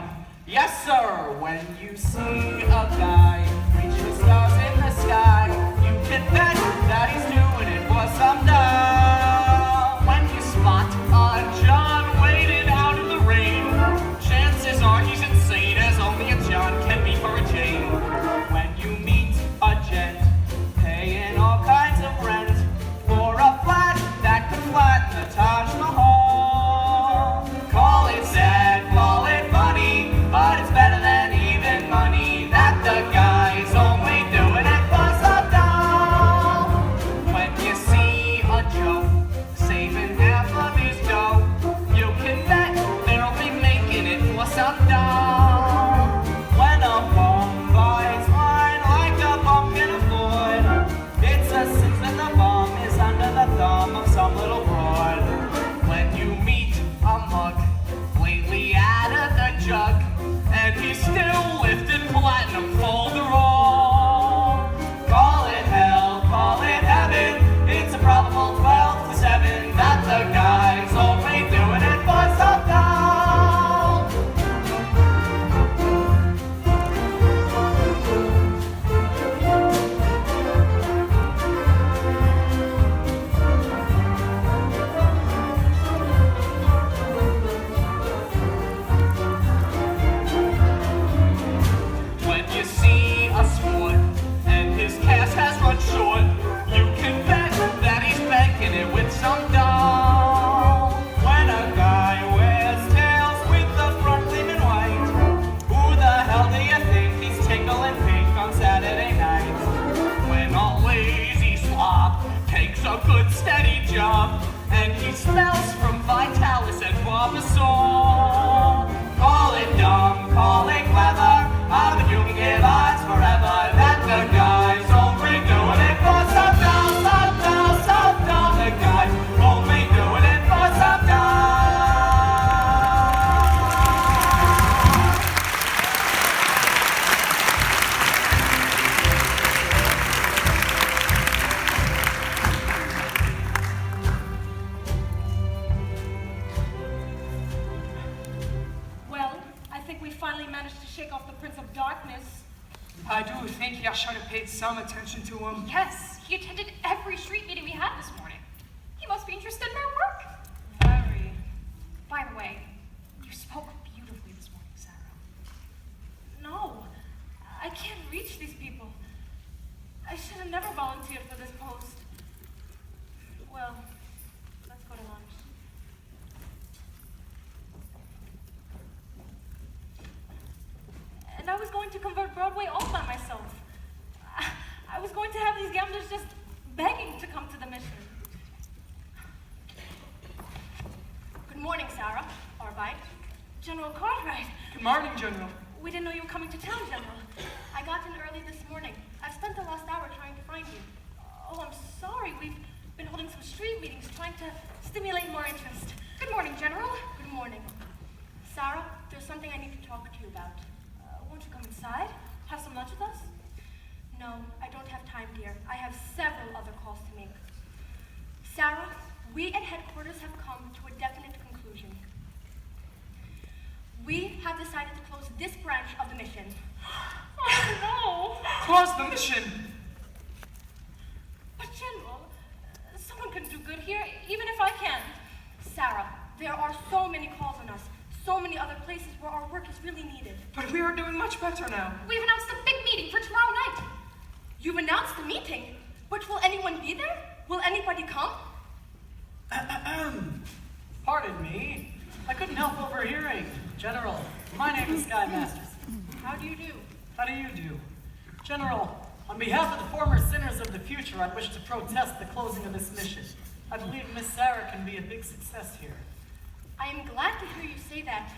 Yes, sir, when you see a guy reach the stars in the sky, you can bet that he's doing it for some dough. When you spot a John waiting out in the rain, chances are he's insane as only a John can be for a Jane. When you meet a gent paying all kinds of rent for a flat that could flatten the Taj Mahal, call it sad, call it funny, but it's better than even money that the guy's only doing it for some dough. When you see a Joe saving half of his dough, you can bet they'll be making it for some dough. When a bum buys wine like a bum can afford, it's a sin that the bum is under the thumb of some little broad. When you meet a mug lately out of the jug, and he's still lifting platinum folderol, call it hell, call it heaven, it's a probable 12 to 7 that the guy's only doing it for some dough. When you see a sport and his cash has run short, you can bet that he's banking it with some dough. When a guy wears tails with the front gleaming white, who the hell do you think he's tickling pink on Saturday night? When a lazy slob takes a good steady job and he smells from Vitalis and Barbasol, call it dumb, call it clever, but you can give odds forever that the guy's only doing it for some dough, some dough, some dough. The guy's only doing it for some dough. Well, I think we finally managed to shake off the Prince of Darkness. I do think I should have paid some attention to him. Yes, he attended every street meeting we had this morning. He must be interested in our work. Very. By the way, you spoke beautifully this morning, Sarah. No, I can't reach these people. I should have never volunteered for this post. Well, let's go to lunch. And I was going to convert Broadway all by myself. I was going to have these gamblers just begging to come to the mission. Good morning, Sarah. Arbite. General Cartwright. Good morning, General. We didn't know you were coming to town, General. I got in early this morning. I've spent the last hour trying to find you. Oh, I'm sorry. We've been holding some street meetings trying to stimulate more interest. Good morning, General. Good morning. Sarah, there's something I need to talk to you about. Won't you come inside? Have some lunch with us? No, I don't have time, dear. I have several other calls to make. Sarah, we at headquarters have come to a definite conclusion. We have decided to close this branch of the mission. Oh, no! Close the mission. But General, someone can do good here, even if I can. Sarah, there are so many calls on us, so many other places where our work is really needed. But we are doing much better now. We've announced a big meeting for tomorrow night. You've announced the meeting, but will anyone be there? Will anybody come? Pardon me. I couldn't help overhearing. General, my name is Sky Masterson. How do you do? How do you do? General, on behalf of the former sinners of the future, I wish to protest the closing of this mission. I believe Miss Sarah can be a big success here. I am glad to hear you say that,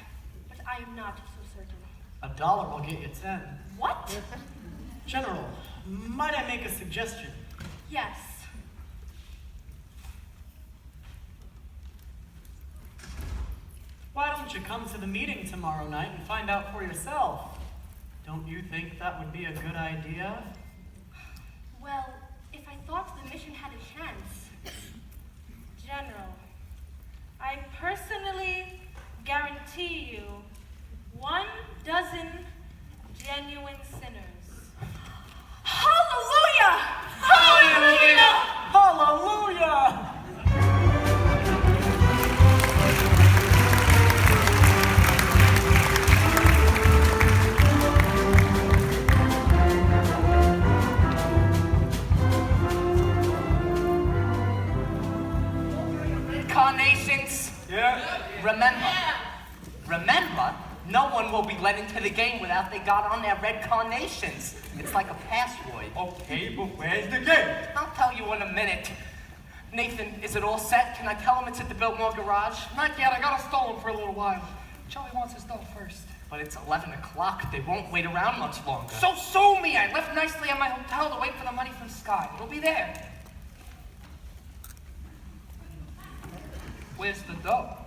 but I am not so certain. $1 will get you 10. What? General, might I make a suggestion? Yes. Why don't you come to the meeting tomorrow night and find out for yourself? Don't you think that would be a good idea? Well, if I thought the mission had a chance. General, I personally guarantee you 12 genuine sinners. Hallelujah! Hallelujah! Hallelujah! Carnations. Yeah? Remember, no one will be let into the game without they got on their red carnations. It's like a password. Okay, but where's the game? I'll tell you in a minute. Nathan, is it all set? Can I tell him it's at the Biltmore garage? Not yet, I gotta stall him for a little while. Charlie wants his dough first. But it's 11 o'clock. They won't wait around much longer. So sue me! I left nicely at my hotel to wait for the money from Sky. It'll be there. Where's the dough?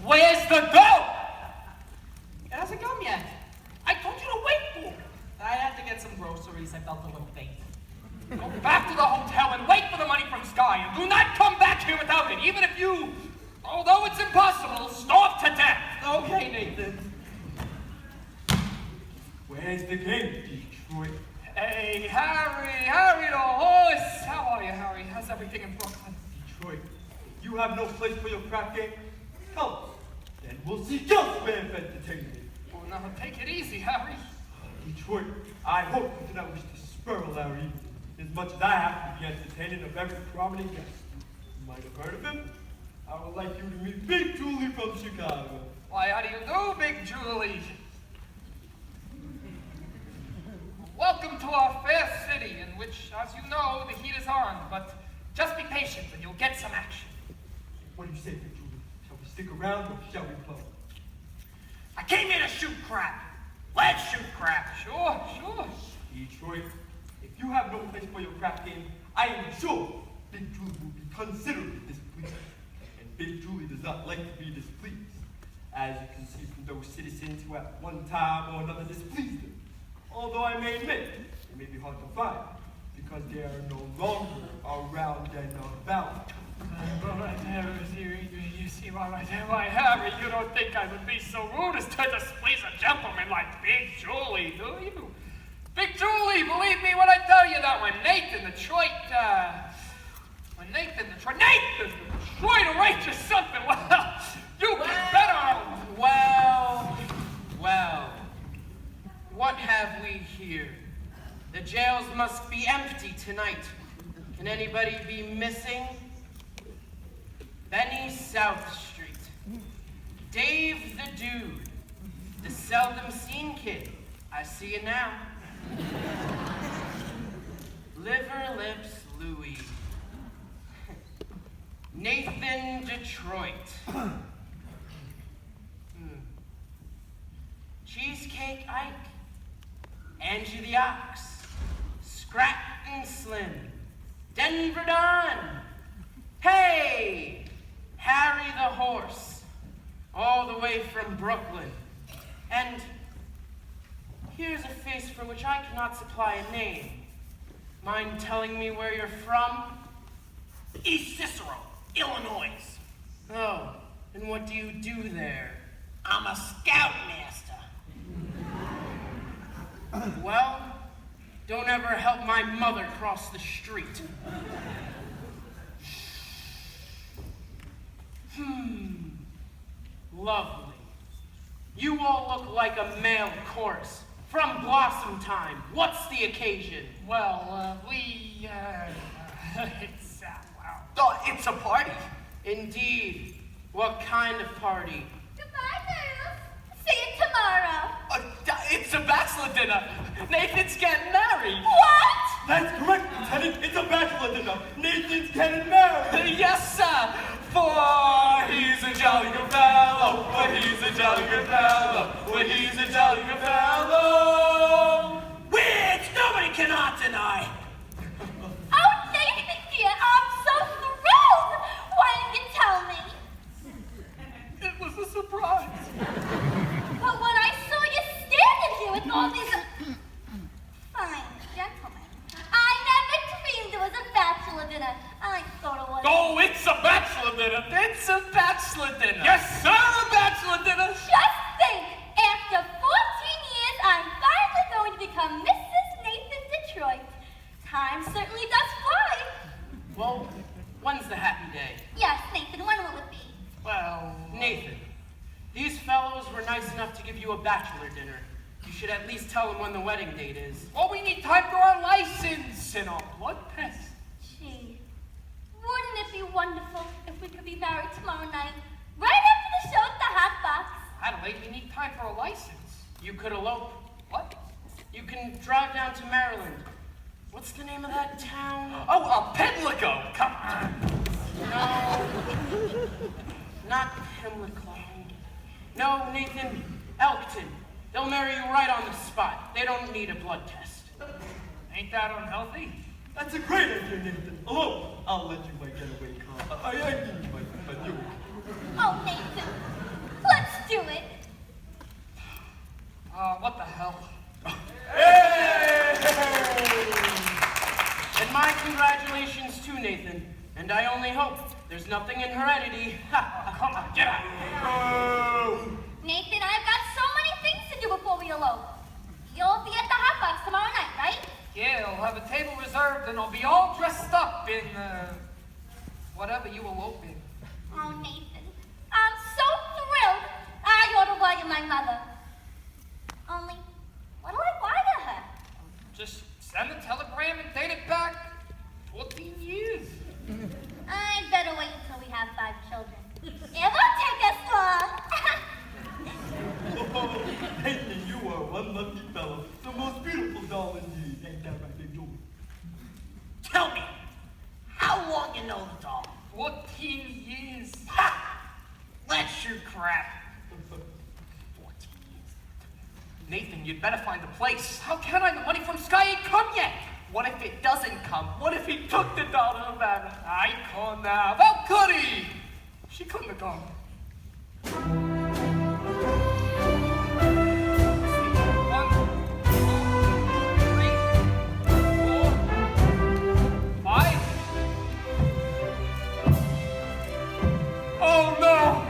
Where's the dough? It hasn't come yet. I told you to wait for it. I had to get some groceries. I felt a little faint. Go back to the hotel and wait for the money from Sky, and do not come back here without it, even if you, although it's impossible, starve to death. Okay, Nathan. Where's the game, Detroit? Hey, Harry the horse. How are you, Harry? How's everything in Brooklyn? Detroit, you have no place for your crap game? Come, then we'll see just where for entertainment. Well, now take it easy, Harry. Detroit, I hope you do not wish to spoil our evening, as much as I have to be entertaining of every prominent guest. You might have heard of him. I would like you to meet Big Julie from Chicago. Why, how do you do, Big Julie? Welcome to our fair city, in which, as you know, the heat is on, but just be patient and you'll get some action. What do you say, Big Julie? Shall we stick around or shall we play? I came here to shoot crap. Let's shoot crap. Sure. Detroit, if you have no place for your crap game, I am sure Big Julie will be considerably displeased. And Big Julie does not like to be displeased, as you can see from those citizens who at one time or another displeased him. Although I may admit, it may be hard to find, because they are no longer around and about. Right there, you see right there, why, Harry, you don't think I would be so rude as to displease a gentleman like Big Julie, do you? Big Julie, believe me when I tell you that when Nathan Detroit arranges something, well, you can bet on. Well, what have we here? The jails must be empty tonight. Can anybody be missing? Benny South Street. Dave the Dude. The seldom seen kid. I see you now. Liver Lips Louie. Nathan Detroit. Cheesecake Ike. Angie the Ox. Scratton Slim. Denver Don. Hey! Harry the Horse. All the way from Brooklyn. And here's a face for which I cannot supply a name. Mind telling me where you're from? East Cicero, Illinois. Oh, and what do you do there? I'm a scoutmaster. Well, don't ever help my mother cross the street. Lovely. You all look like a male chorus. From Blossom Time. What's the occasion? Well, it's, It's a party. Indeed. What kind of party? Goodbye, girls. See you tomorrow. It's a bachelor dinner. Nathan's getting married. What? That's correct, Lieutenant. It's a bachelor dinner. Nathan's getting married. Yes, sir. For he's a jolly good fellow. For he's a jolly good fellow. For he's a jolly good fellow. Which nobody cannot deny. Oh, Nathan, dear, I'm so thrilled. Why didn't you tell me? It was a surprise. But when I saw you standing here with all these fine gentlemen, I never dreamed it was a bachelor dinner. I thought it was. Oh, it's a bachelor dinner. It's a bachelor dinner. Yes, sir, a bachelor dinner. Just think, after 14 years, I'm finally going to become Mrs. Nathan Detroit. Time certainly does fly. Well, when's the happy day? Yes, Nathan, when will it be? Well, Nathan, these fellows were nice enough to give you a bachelor dinner. You should at least tell them when the wedding date is. Well, we need time for our license and our blood test. Gee, wouldn't it be wonderful if we could be married tomorrow night, right after the show at the Hot Box? Adelaide, we need time for a license. You could elope. What? You can drive down to Maryland. What's the name of that town? Oh, Pimlico. Come on. No. Not Pimlico. No, Nathan, Elkton. They'll marry you right on the spot. They don't need a blood test. Ain't that unhealthy? That's a great idea, Nathan. Hello. I'll let you my getaway car. I need my new. Oh, Nathan, let's do it. What the hell? Hey! And my congratulations too, Nathan. And I only hope there's nothing in heredity. Come on, get out. Nathan, I've got so many things to do before we elope. You'll be at the Hot Box tomorrow night, right? Yeah, I'll have a table reserved and I'll be all dressed up in, whatever you elope in. Oh, Nathan, I'm so thrilled. I ought to wire my mother. Only, what do I wire her? Just send a telegram and date it back 14 years. I'd better wait until we have 5 children. It won't take us long. Oh, Nathan, you are one lucky fellow. The most beautiful doll indeed. Ain't that right, Big Joey? Tell me, how long you know the doll? 14 years. Let's shoot crap. 14 years. Nathan, you'd better find a place. How can I? The money from Sky ain't come yet. What if it doesn't come? What if he took the doll to Havana? I can't now. How could he? She couldn't have gone. One, 2, 3, 4, 5. Oh no!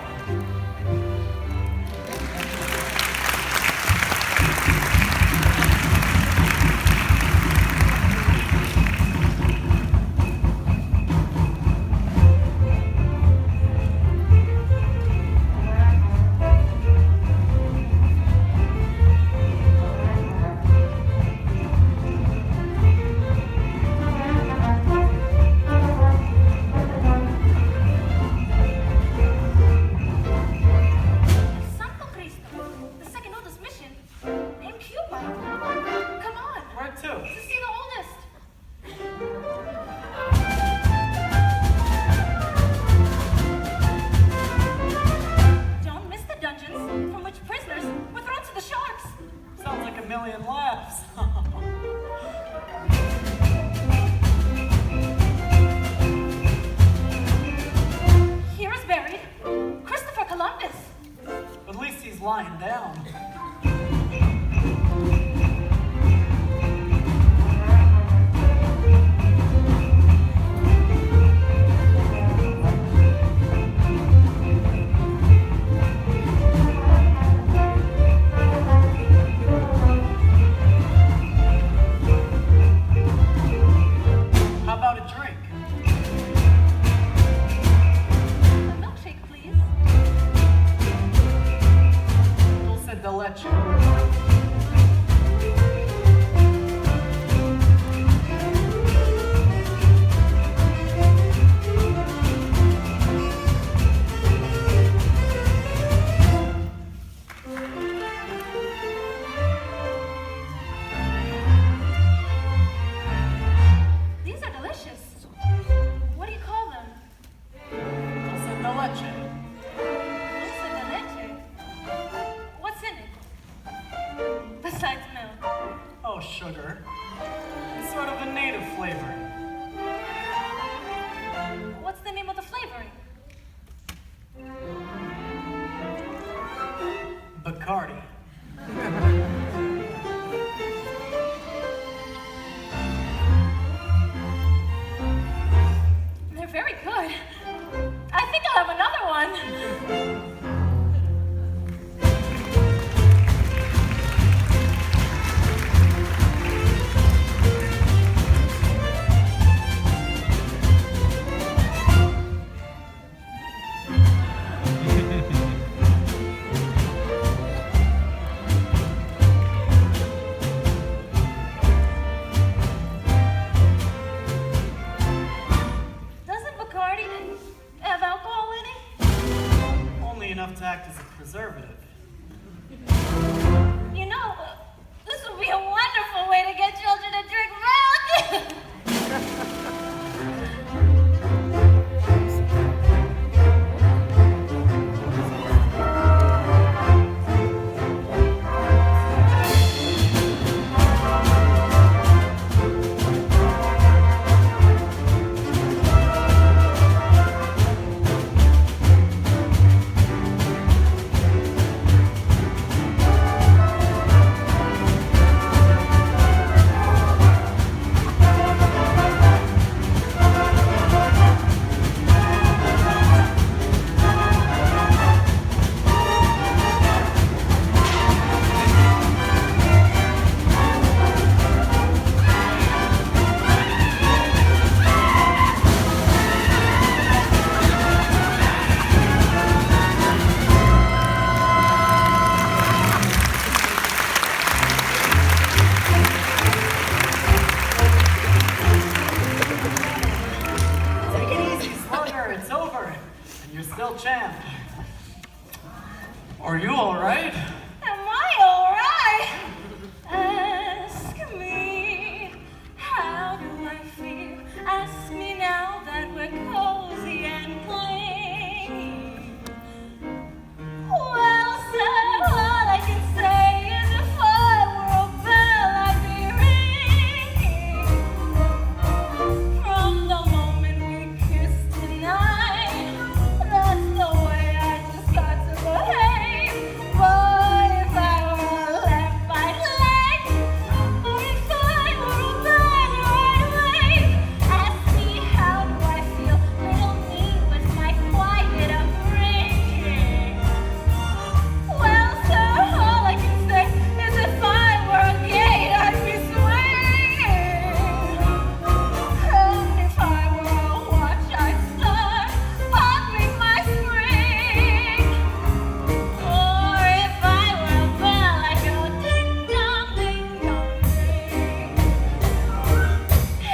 flavoring. What's the name of the flavoring? Bacardi. They're very good. I think I'll have another one. Doesn't Bacardi have alcohol in it? Only enough to act as a preservative. You know, this would be a wonderful way to get children to drink milk. Take it easy, Slugger. It's over. And you're still champ. Are you alright? Am I all right? Ask me, how do I feel? Ask me now that we're cozy and clingy. Well, sir, all I can say is if I were a bell, I'd be ringing. From the moment we kissed tonight, that's the way I just got to behave. But if I were a left, I'd leg. Or if I were a bell, I'd wave. Ask me how do I feel, little me with my quiet upbringing. Well, sir, all I can say is if I were a gate, I'd be swinging. And if I were a watch, I'd start popping my spring. Or if I were a bell, I'd go ding dong, ding dong, ding.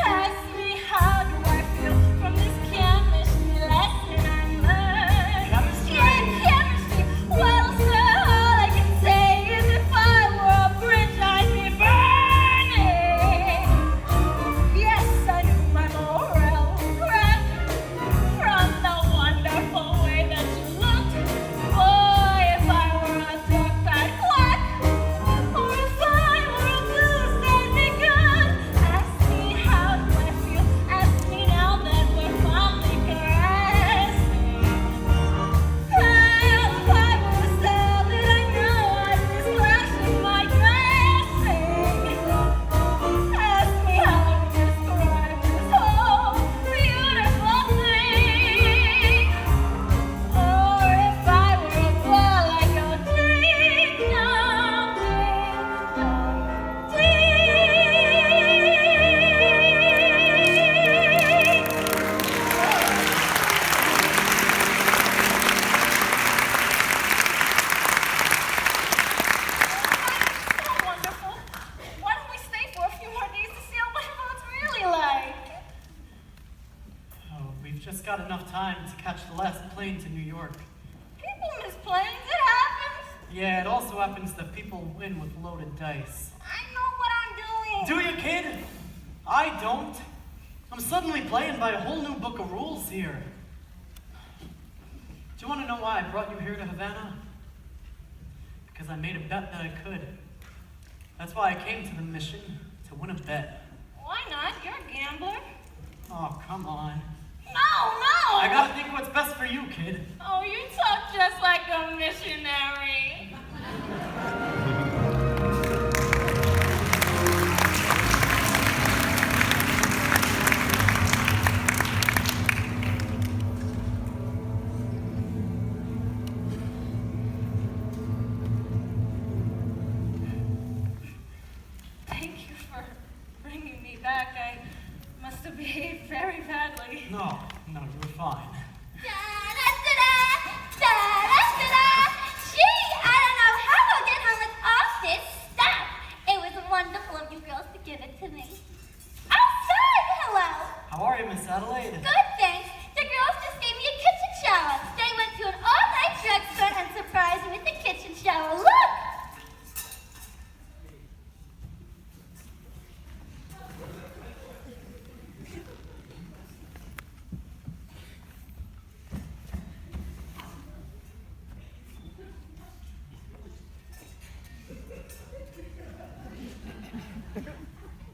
Ask me how do I feel from this chemistry lesson I learned. Chemistry? Yeah, chemistry. Well, sir, all I can say is if I were a bridge, I'd be burning. Yes, I knew my morale would crack from the wonderful way that you looked. Boy, if I were a duck, I'd quack. Or if I were a goose, I'd be good. Ask me how do I feel. Ask me now that we're finally caressing. And if I were a cell, did I know I'd be splashing my dressing? Ask me how to describe this whole beautiful thing. Or if I were a bell, I'd go ding dong, ding dong, ding. So wonderful. Why don't we stay for a few more days to see what it's really like? Oh, we've just got enough time to catch the last plane to New York. People miss planes. It happens. Yeah, it also happens that people win with loaded dice. I know what I'm doing. Do you, kid? I don't. I'm suddenly playing by a whole new book of rules here. Do you want to know why I brought you here to Havana? Because I made a bet that I could. That's why I came to the mission, to win a bet. Why not? You're a gambler. Oh, come on. No! I gotta think what's best for you, kid. Oh, you talk just like a missionary. Thank you for bringing me back. I must have behaved very badly. No, you were fine. Da-da-da-da, da-da-da-da. Gee, I don't know how I'll get home with all this stuff. It was wonderful of you girls to give it to me. Outside, hello. How are you, Miss Adelaide? Good, thanks. The girls just gave me a kitchen shower. They went to an all-night drugstore and surprised me with the kitchen shower. Look!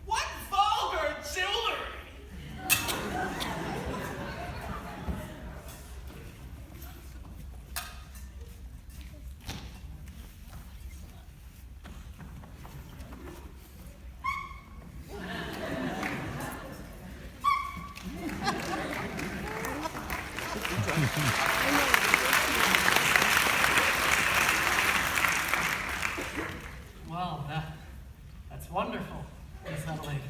What vulgar children! Well, that's wonderful, Miss Adelaide.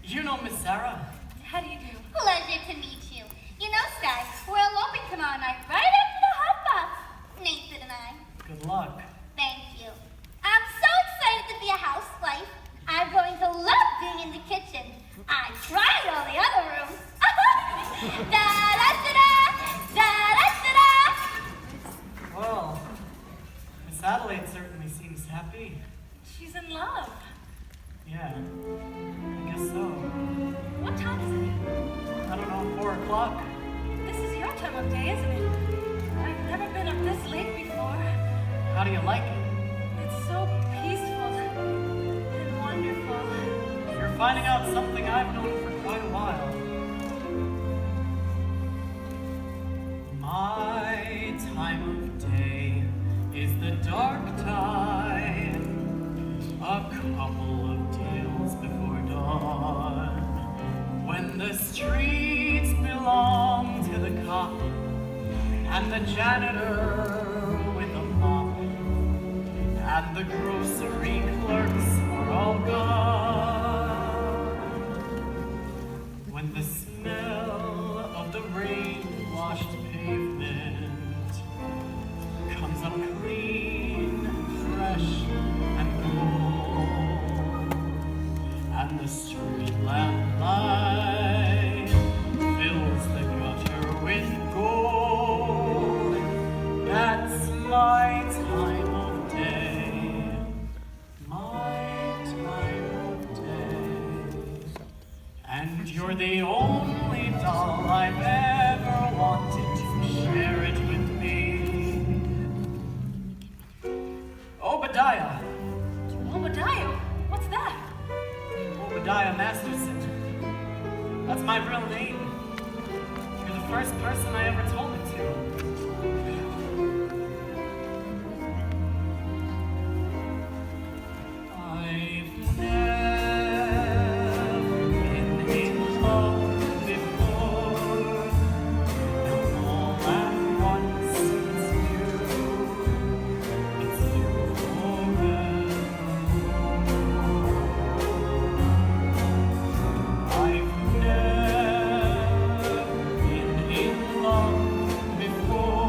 You know Miss Sarah? How do you do? Pleasure to meet you. You know, Sky, we're eloping tomorrow night right after the hot box. Nathan and I. Good luck. Thank you. I'm so excited to be a housewife. I'm going to love being in the kitchen. I tried all the other rooms. Da-da-da-da, da-da-da-da. Well, Miss Adelaide certainly seems happy. She's in love. Yeah, I guess so. What time is it? I don't know, 4 o'clock? This is your time of day, isn't it? I've never been up this late before. How do you like it? It's so peaceful and wonderful. You're finding out something I've known for quite a while. My time of day is the dark time, a couple of tales before dawn, when the streets belong to the cop and the janitor with a mop, and the grocery clerks are all gone, when the smell of the rain-washed pavement comes up clean, fresh, and cool, and the street lamp light fills the gutter with gold. That's my time of day, my time of day. And you're the only doll I've ever wanted to share it with me. Obadiah. Obadiah? What's that? Obadiah Masterson. That's my real name. You're the first person I ever told it to. I've never been in love before. All at once it's you forever. I've never been in love before.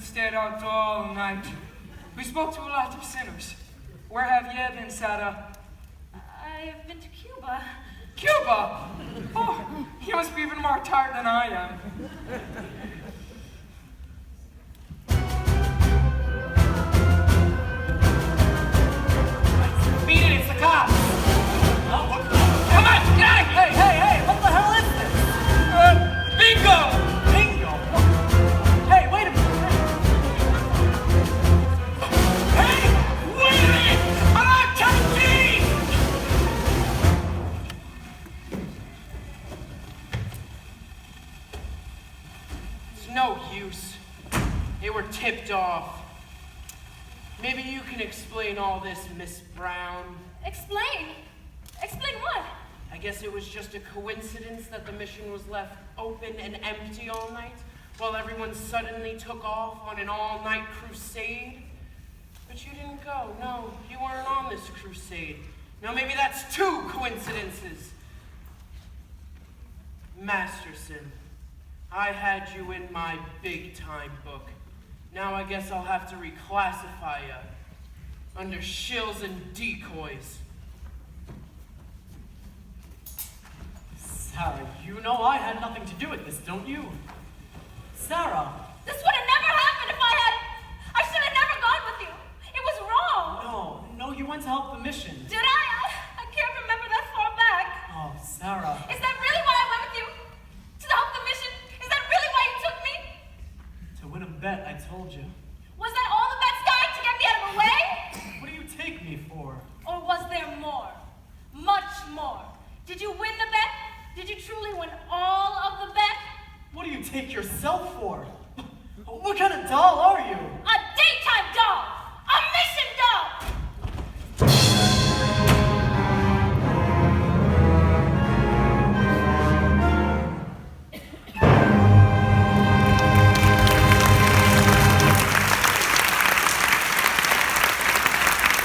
stayed out all night. We spoke to a lot of sinners. Where have you been, Sarah? I've been to Cuba. Cuba! Oh, you must be even more tired than I am. Beat it, it's the cops! Come on, get out of here! Hey, what the hell is this? Bingo! Bingo? Hey, wait a minute. Hey, wait a minute! I'm on TV! It's no use. They were tipped off. Maybe you can explain all this, Miss Brown. Explain? Explain what? I guess it was just a coincidence that the mission was left open and empty all night, while everyone suddenly took off on an all-night crusade. But you didn't go. No, you weren't on this crusade. Now maybe that's two coincidences. Masterson, I had you in my big-time book. Now I guess I'll have to reclassify you under shills and decoys. Sarah, you know I had nothing to do with this, don't you? Sarah! This would have never happened if I should have never gone with you. It was wrong. No, you went to help the mission. Did I? I can't remember that far back. Oh, Sarah. Is that really why I went with you? To help the mission? Is that really why you took me? To win a bet, I told you. Was that all the bets got to get me out of the way? What do you take me for? Or was there more? Much more. Did you win the bet? Did you truly win all of the bet? What do you take yourself for? What kind of doll are you?